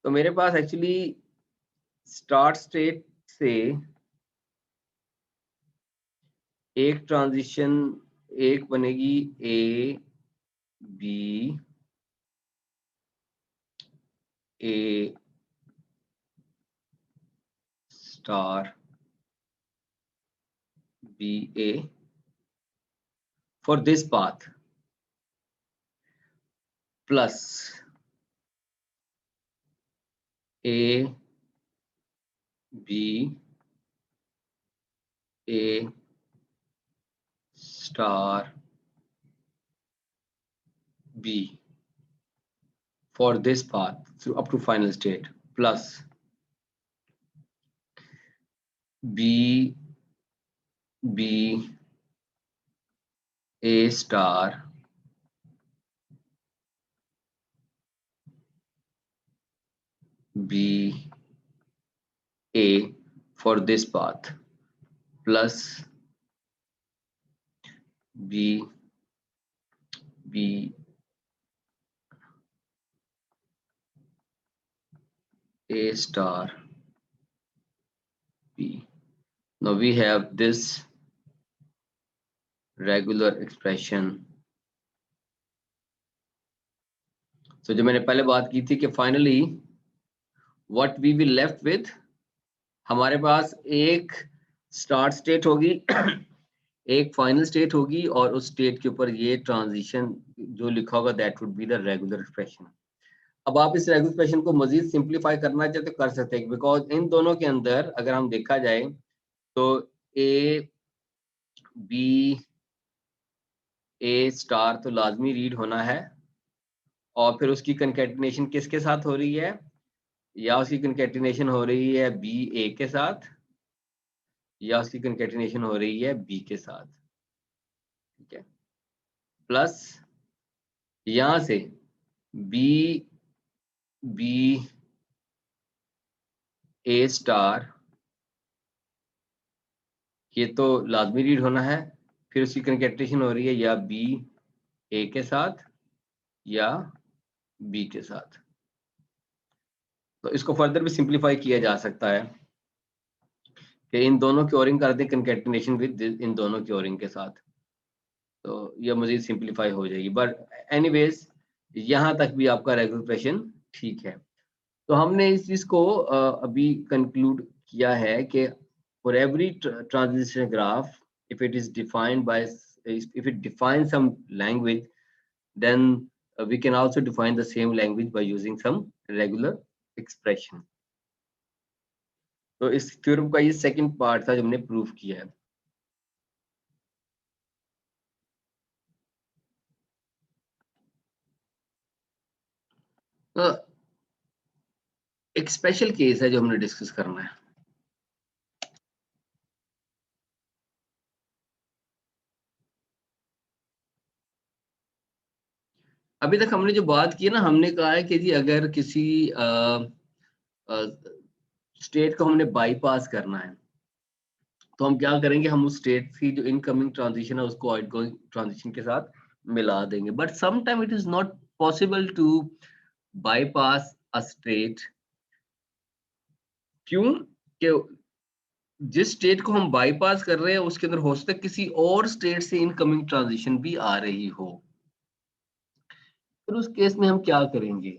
तो मेरे पास एक्चुअली स्टार्ट स्टेट से एक ट्रांजिशन, एक बनेगी A B A star B A for this path, plus A B A star B for this path through up to final state, plus B B A star B A for this path, plus B B A star B. Now we have this regular expression. So जो मैंने पहले बात की थी कि finally what we will left with, हमारे पास एक start state होगी एक फाइनल स्टेट होगी, और उस स्टेट के ऊपर ये ट्रांजिशन जो लिखा होगा that would be the regular expression. अब आप इस रेगुलर एक्सप्रेशन को मजीद सिंप्लीफाई करना चाहते तो कर सकते हैं, बिकॉज इन दोनों के अंदर अगर हम देखा जाए तो ए बी ए स्टार तो लाजमी रीड होना है, और फिर उसकी कंकैटिनेशन किसके साथ हो रही है, या उसकी कंकैटिनेशन हो रही है बी ए के साथ, या उसकी कंकैटिनेशन हो रही है बी के साथ, ठीक है। प्लस यहां से बी बी ए स्टार ये तो लाजमी रीड होना है, फिर उसकी कंकैटिनेशन हो रही है या बी ए के साथ या बी के साथ। तो इसको फर्दर भी सिंप्लीफाई किया जा सकता है कि इन दोनों की ओरिंग कर दें कंकैटिनेशन विद इन दोनों की ओरिंग के साथ, तो यह मजीद सिंप्लीफाई हो जाएगी। बट एनीवेज यहाँ तक भी आपका रेगुलर एक्सप्रेशन ठीक है। तो हमने इस चीज को अभी कंक्लूड किया है कि for every transition graph, if it is defined by, if it defines some language, then we can also define the same language by using some regular expression. तो इस थ्योरम का ये सेकंड पार्ट था जो हमने प्रूव किया है। तो एक स्पेशल केस है जो हमने डिस्कस करना है। अभी तक हमने जो बात की है ना, हमने कहा है कि जी अगर किसी स्टेट को हमने बाईपास करना है तो हम क्या करेंगे, हम उस स्टेट की जो इनकमिंग ट्रांजिशन है उसको आउटगोइंग ट्रांजिशन के साथ मिला देंगे। But some time it is not possible to bypass a state. क्यों? कि जिस स्टेट को हम बाईपास कर रहे हैं उसके अंदर हो सकता है किसी और स्टेट से इनकमिंग ट्रांजिशन भी आ रही हो, फिर उस केस में हम क्या करेंगे?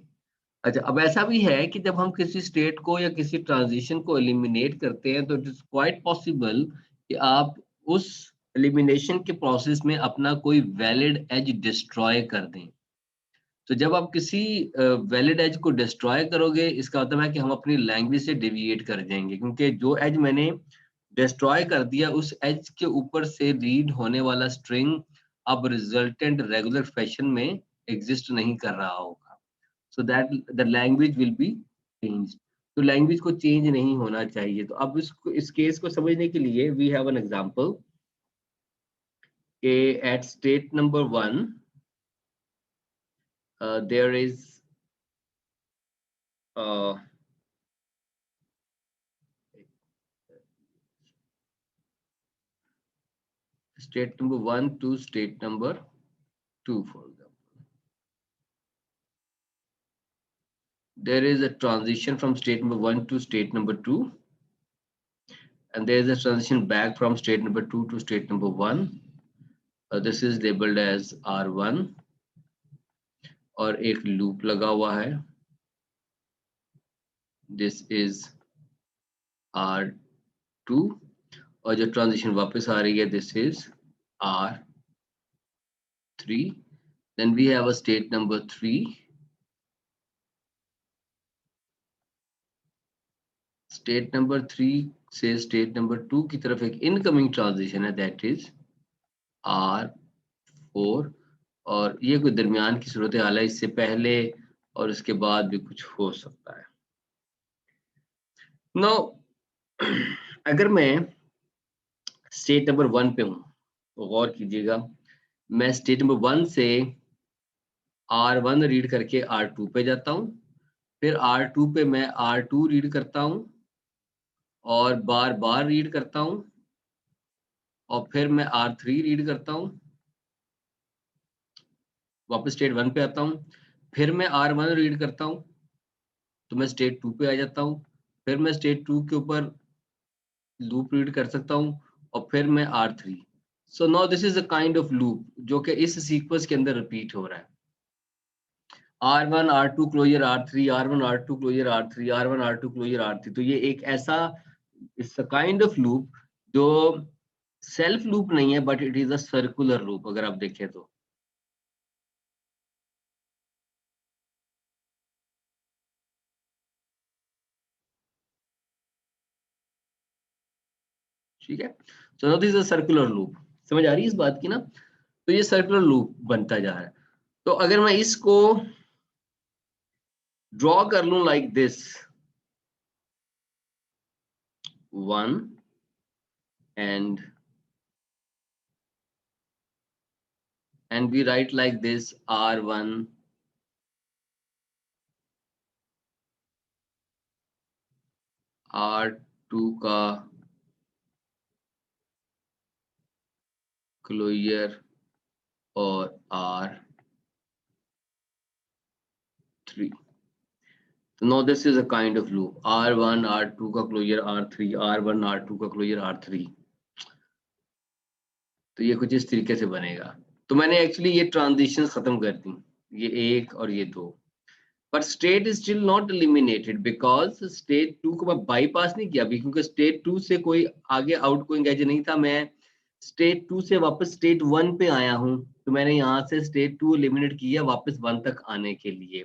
अच्छा, अब ऐसा भी है कि जब हम किसी स्टेट को या किसी ट्रांजिशन को एलिमिनेट करते हैं तो इट इज क्वाइट पॉसिबल कि आप उस एलिमिनेशन के प्रोसेस में अपना कोई वैलिड एज डिस्ट्रॉय कर दें। तो जब आप किसी वैलिड एज को डिस्ट्रॉय करोगे, इसका मतलब है कि हम अपनी लैंग्वेज से डेविएट कर जाएंगे, क्योंकि जो एज मैंने डिस्ट्रॉय कर दिया उस एज के ऊपर से रीड होने वाला स्ट्रिंग अब रिजल्टेंट रेगुलर फैशन में एग्जिस्ट नहीं कर रहा होगा, so that the language will be change, तो लैंग्वेज को चेंज नहीं होना चाहिए। तो अब इसको, इस केस को समझने के लिए वी हैव एन एग्जांपल के at state number 1 there is uh, state number 1 to state number 2, for example. There is a transition from state number 1 to state number 2, and there is a transition back from state number 2 to state number 1. This is labeled as R1 और एक loop लगा हुआ है, this is R2, और जो transition वापस आ रही है this is R3. Then we have a state number 3. State number 3 से state number 2 की तरफ एक इनकमिंग ट्रांजिशन है, दैट इज R4, और ये कोई दरमियान की सूरत हाल है, इससे पहले और इसके बाद भी कुछ हो सकता है। नो अगर मैं स्टेट नंबर 1 पे हूं तो गौर कीजिएगा, मैं स्टेट नंबर 1 से R1 रीड करके R2 पे जाता हूं, फिर R2 पे मैं R2 रीड करता हूं और बार बार रीड करता हूं, और फिर मैं R3 रीड करता हूं, वापस स्टेट 1 पे आता हूं, फिर मैं R1 रीड करता हूं तो मैं स्टेट 2 पे आ जाता हूं, फिर मैं स्टेट 2 के ऊपर लूप रीड कर सकता हूं और फिर मैं R3. So now this is a kind of loop जो कि इस सीक्वेंस के अंदर रिपीट हो रहा है, R1 R2 closure R3, R1 R2 closure R3, R1 R2 closure R3. तो ये एक ऐसा it's a kind of loop जो सेल्फ लूप नहीं है, but it is a circular loop अगर आप देखें तो। ठीक है, so now this is a circular loop, समझ आ रही है इस बात की ना? तो ये सर्कुलर लूप बनता जा रहा है। तो अगर मैं इसको ड्रॉ कर लूं like this, 1 and we write like this, R1 R2 का क्लोजर और R3. तो now this is a kind of loop, R1 R2 का क्लोजर R3, R1 R2 का क्लोजर R3. तो ये कुछ इस तरीके से बनेगा। तो मैंने एक्चुअली ये ट्रांजिशन खत्म कर दी, ये एक और ये दो, पर state is still not eliminated because state 2 को मैं बाईपास नहीं किया अभी, क्योंकि स्टेट 2 से कोई आगे आउट गोइंग एज नहीं था, मैं स्टेट 2 से वापस स्टेट 1 पे आया हूं, तो मैंने यहाँ से स्टेट 2 एलिमिनेट किया वापस 1 तक आने के लिए।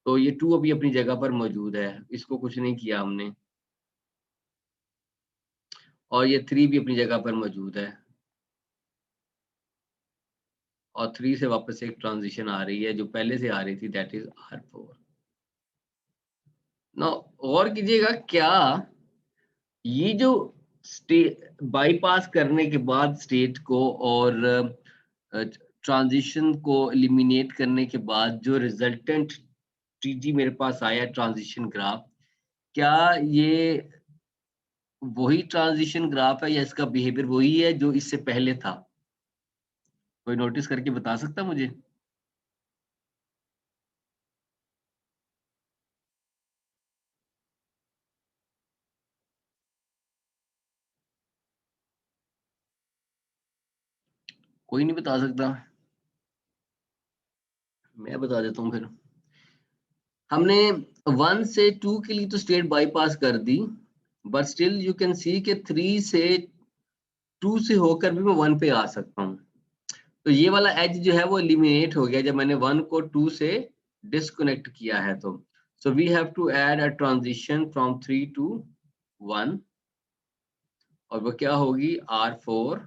तो ये 2 अभी अपनी जगह पर मौजूद है, इसको कुछ नहीं किया हमने, और ये 3 भी अपनी जगह पर मौजूद है, और 3 से वापस एक ट्रांजिशन आ रही है जो पहले से आ रही थी, दैट इज R4. नाउ गौर कीजिएगा, क्या ये जो स्टेट बाईपास करने के बाद स्टेट को और ट्रांजिशन को एलिमिनेट करने के बाद जो रिजल्टेंट टीजी मेरे पास आया ट्रांजिशन ग्राफ, क्या ये वही ट्रांजिशन ग्राफ है या इसका बिहेवियर वही है जो इससे पहले था? कोई नोटिस करके बता सकता मुझे? कोई नहीं बता सकता? मैं बता देता हूँ फिर। हमने 1 से 2 के लिए तो स्टेट बाईपास कर दी, but still you can see के 3 से 2 से होकर भी मैं 1 पे आ सकता हूँ। तो ये वाला एज जो है वो एलिमिनेट हो गया जब मैंने 1 को 2 से डिस्कनेक्ट किया है। तो so we have to add a transition from 3 to 1, और वो क्या होगी, R4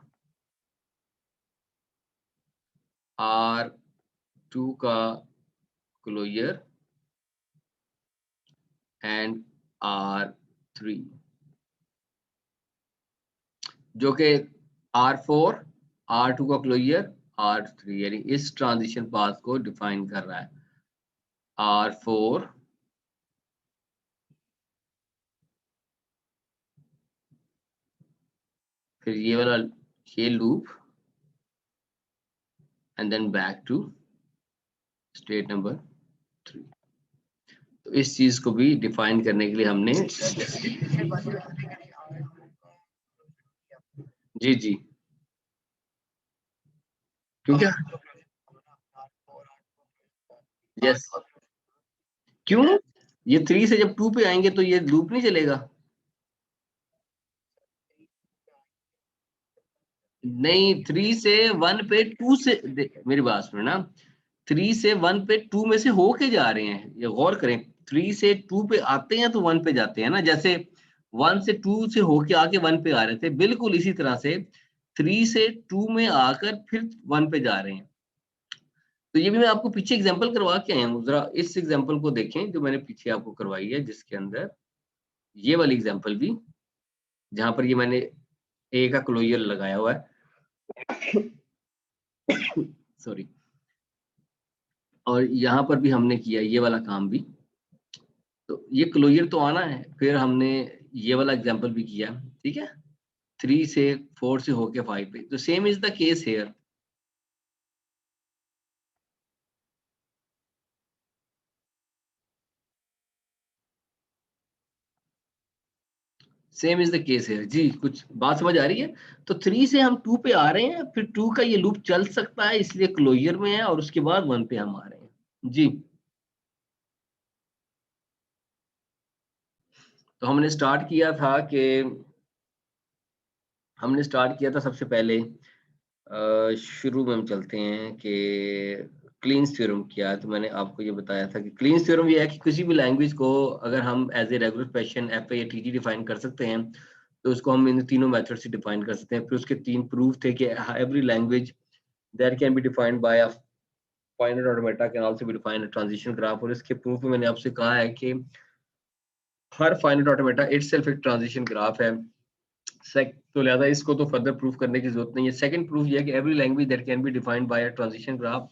R2 का क्लोजर एंड R3, जो कि R4 R2 का क्लोजर R3, यानी इस ट्रांजिशन पाथ को डिफाइन कर रहा है। R4 फिर ये वाला ये loop and then back to state number 3। तो इस चीज को भी डिफाइन करने के लिए हमने जी जी क्यों क्या यस क्यों ये 3 से जब 2 पे आएंगे तो ये लूप नहीं चलेगा। नहीं 3 से 1 पे 2 से मेरी बात सुनो ना, 3 से 1 पे 2 में से होके जा रहे हैं, ये गौर करें। 3 से 2 पे आते हैं तो 1 पे जाते हैं ना, जैसे 1 से 2 से होके आके 1 पे आ रहे थे, बिल्कुल इसी तरह से 3 से 2 में आकर फिर 1 पे जा रहे हैं। तो ये भी मैं आपको पीछे एग्जांपल करवा के आया हूँ, जरा इस एग्जांपल को देखें जो मैंने पीछे आपको करवाई है, जिसके अंदर ये वाली एग्जांपल भी, जहां पर ये मैंने ए का क्लोजर लगाया हुआ है सॉरी, और यहाँ पर भी हमने किया ये वाला काम भी। तो ये क्लोजर तो आना है, फिर हमने ये वाला एग्जांपल भी किया, ठीक है, 3 से 4 से होके 5 पे। तो same is the case hair. Same is the case है जी, कुछ बात समझ आ रही है। तो 3 से हम 2 पे आ रहे हैं, फिर 2 का ये लूप चल सकता है, इसलिए क्लोजर में है, और उसके बाद 1 पे हम आ रहे हैं जी। तो हमने स्टार्ट किया था कि हमने स्टार्ट किया था सबसे पहले, शुरू में हम चलते हैं कि क्लींस थ्योरम क्या है। तो मैंने आपको ये बताया था कि क्लींस थ्योरम ये है कि किसी भी लैंग्वेज को अगर हम as a regular expression F या टी जी डिफाइन कर सकते हैं, तो उसको हम इन तीनों मेथड से डिफाइन कर सकते हैं। फिर उसके 3 प्रूफ थे कि every language that can be defined by a finite automata can also be defined a transition graph. और इसके प्रूफ में मैंने आपसे कहा है कि हर फाइनाइट ऑटोमेटा इटसेल्फ एक ट्रांजिशन ग्राफ है। तो लिहाजा इसको तो फर्दर प्रूफ करने की जरूरत नहीं है। सेकंड प्रूफ ये है कि every language that can be defined by a transition graph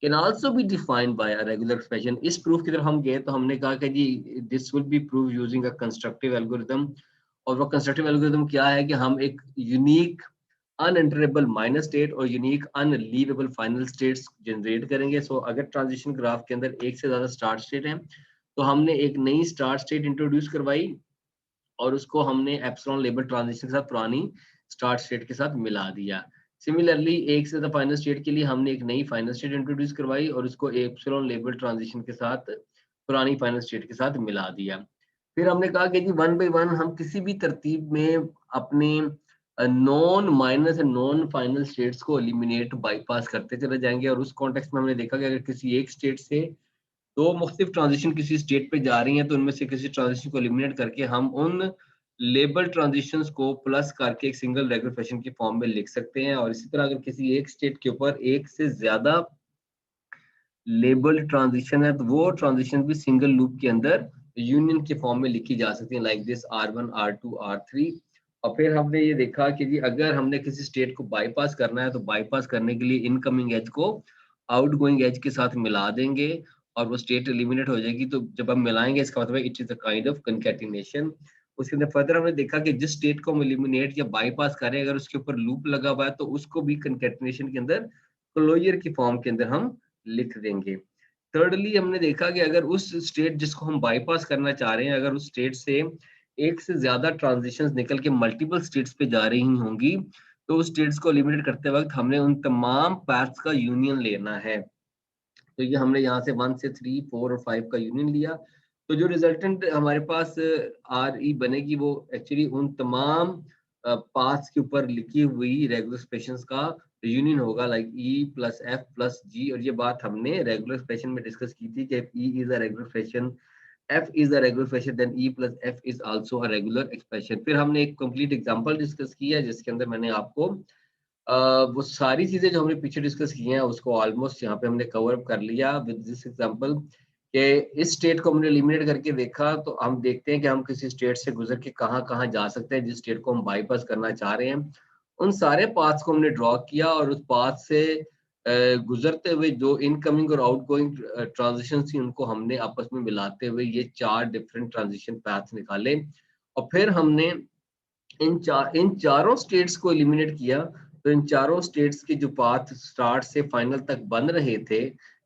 can also be defined by a regular expression. इस प्रूफ की तरफ हम गए तो हमने कहा कि जी this will be prove using a constructive algorithm. और वो कंस्ट्रक्टिव एल्गोरिथम क्या है कि हम एक यूनिक अनएंटरेबल माइनस स्टेट और unique unleavable final states generate करेंगे। सो अगर ट्रांजिशन ग्राफ के अंदर एक से ज्यादा स्टार्ट स्टेट है, तो हमने एक नई स्टार्ट स्टेट इंट्रोड्यूस करवाई और उसको हमने एप्सिलॉन लेबल ट्रांजिशन के साथ पुरानी स्टार्ट स्टेट के साथ मिला दिया। सिमिलरली एक से ज्यादा फाइनल स्टेट के लिए हमने एक नई फाइनल स्टेट इंट्रोड्यूस करवाई और उसको एप्सिलॉन लेबल ट्रांजिशन के साथ पुरानी फाइनल स्टेट के साथ मिला दिया। फिर हमने कहा कि जी 1 बाय 1 हम किसी भी तरतीब में अपने non minus and non final states को एलिमिनेट बाईपास करते चले जाएंगे। और उस कॉन्टेक्स्ट में हमने देखा कि अगर किसी एक स्टेट से दो मुख्तलिफ ट्रांजिशन किसी स्टेट पे जा रही हैं, तो उनमें से किसी ट्रांजिशन को एलिमिनेट करके हम उन लेबल ट्रांजिशंस को प्लस करके एक सिंगल रेगुलर फैशन की फॉर्म में लिख सकते हैं। और इसी तरह अगर किसी एक स्टेट के ऊपर एक से ज्यादा लेबल ट्रांजिशन है, तो वो ट्रांजिशन भी सिंगल लूप के अंदर यूनियन के फॉर्म में लिखी जा सकती है, like this R1 R2 R3। और फिर हमने ये देखा कि जी अगर हमने किसी स्टेट को बाईपास करना है, तो बाईपास करने के लिए इनकमिंग एज को आउटगोइंग एज के साथ मिला देंगे और वो स्टेट एलिमिनेट हो जाएगी। तो जब हम मिलाएंगे इसका मतलब it is a kind of concatenation. उसके अंदर फर्दर हमने देखा कि जिस स्टेट को हम एलिमिनेट या बाईपास करें, अगर उसके ऊपर लूप लगा हुआ है, तो उसको भी कंकैटिनेशन के अंदर क्लोजर की फॉर्म के अंदर हम लिख देंगे। थर्डली हमने देखा कि अगर उस स्टेट जिसको हम बाईपास करना चाह रहे हैं, अगर उस स्टेट से एक से ज्यादा ट्रांजिशंस निकल के मल्टीपल स्टेट्स पे जा रही होंगी, तो उस स्टेट्स को एलिमिनेट करते वक्त हमने उन तमाम पाथ्स का यूनियन लेना है। तो ये हमने यहाँ से 1 से 3 4 और 5 का यूनियन लिया। तो जो रिजल्टेंट हमारे पास आर ई बनेगी, वो एक्चुअली उन तमाम पाथ्स के ऊपर लिखी हुई रेगुलर एक्सप्रेशंस का यूनियन होगा, like e plus f plus g. और ये बात हमने रेगुलर एक्सप्रेशन में डिस्कस की थी कि E is a regular expression, F is a regular expression, then E plus F is also a regular expression. फिर हमने एक कंप्लीट एग्जांपल डिस्कस किया जिसके अंदर मैंने आपको वो सारी चीजें जो हमने पीछे डिस्कस की हैं उसको ऑलमोस्ट यहाँ पे हमने कवर अप कर लिया विद दिस एग्जांपल, कि इस स्टेट को हमने एलिमिनेट करके देखा तो हम देखते हैं कि हम किसी स्टेट से गुजर के कहाँ-कहाँ जा सकते हैं, जिस स्टेट को हम बाईपास करना चाह रहे हैं। उन सारे पाथ्स को हमने ड्रॉ किया और उस पाथ से गुजरते हुए जो इनकमिंग और आउटगोइंग ट्रांजिशन थी उनको हमने आपस में मिलाते हुए ये 4 डिफरेंट ट्रांजिशन पाथ्स निकाले और फिर हमने इन चारों स्टेट्स को एलिमिनेट किया। तो इन चारों स्टेट्स के जो पाथ स्टार्ट से फाइनल तक बन रहे थे,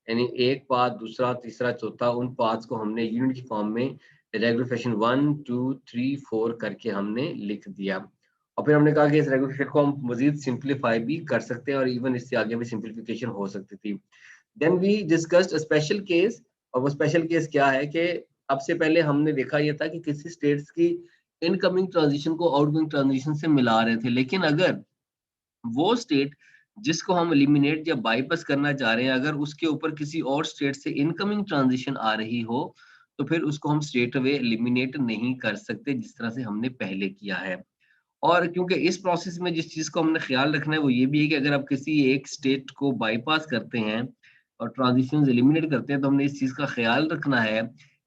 यानी एक पाथ, दूसरा, तीसरा, चौथा, उन पाथ्स को हमने यूनिट की फॉर्म में रेगुलर फैशन 1, 2, 3, 4 करके हमने लिख दिया। और फिर हमने कहा कि इस रेगुलर फैशन को हम मज़ीद सिंप्लीफाई भी कर सकते हैं और इवन इससे आगे भी सिंप्लीफिकेशन हो सकती थी। Then we discussed a special case, और वो स्पेशल केस क्या है कि अब से पहले हमने देखा ये था कि किसी स्टेट्स की इनकमिंग ट्रांजिशन को आउटगोइंग ट्रांजिशन से मिला रहे थे, लेकिन अगर वो स्टेट जिसको हम एलिमिनेट या बाईपास करना चाह रहे हैं, अगर उसके ऊपर किसी और स्टेट से इनकमिंग ट्रांजिशन आ रही हो, तो फिर उसको हम स्ट्रेट अवे एलिमिनेट नहीं कर सकते जिस तरह से हमने पहले किया है। और क्योंकि इस प्रोसेस में जिस चीज़ को हमने ख्याल रखना है वो ये भी है कि अगर आप किसी एक स्टेट को बाईपास करते हैं और ट्रांजिशंस एलिमिनेट करते हैं, तो हमने इस चीज़ का ख्याल रखना है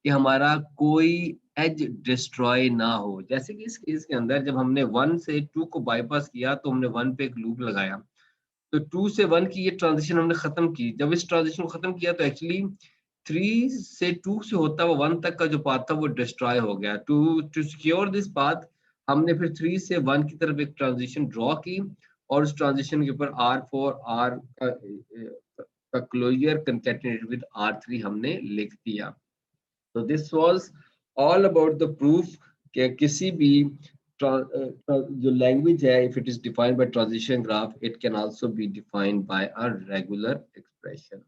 कि हमारा कोई एज डिस्ट्रॉय ना हो। जैसे कि इस केस के अंदर जब हमने 1 से 2 को बाईपास किया तो हमने 1 पे एक लूप लगाया। तो 2 से 1 की ये ट्रांजिशन हमने खत्म की। जब इस ट्रांजिशन को खत्म किया तो एक्चुअली 3 से 2 से होता हुआ 1 तक का जो पाथ था वो डिस्ट्रॉय हो गया। To to secure this path हमने फिर 3 से 1 की तरफ एक ट्रांजिशन ड्रॉ की और उस ट्रांजिशन के ऊपर R4 R का क्लोजर कंकैटिनेटेड विद R3 हमने लिख दिया। तो this was all about the proof कि किसी भी जो लैंग्वेज है, if it is defined by transition graph, it can also be defined by a regular expression.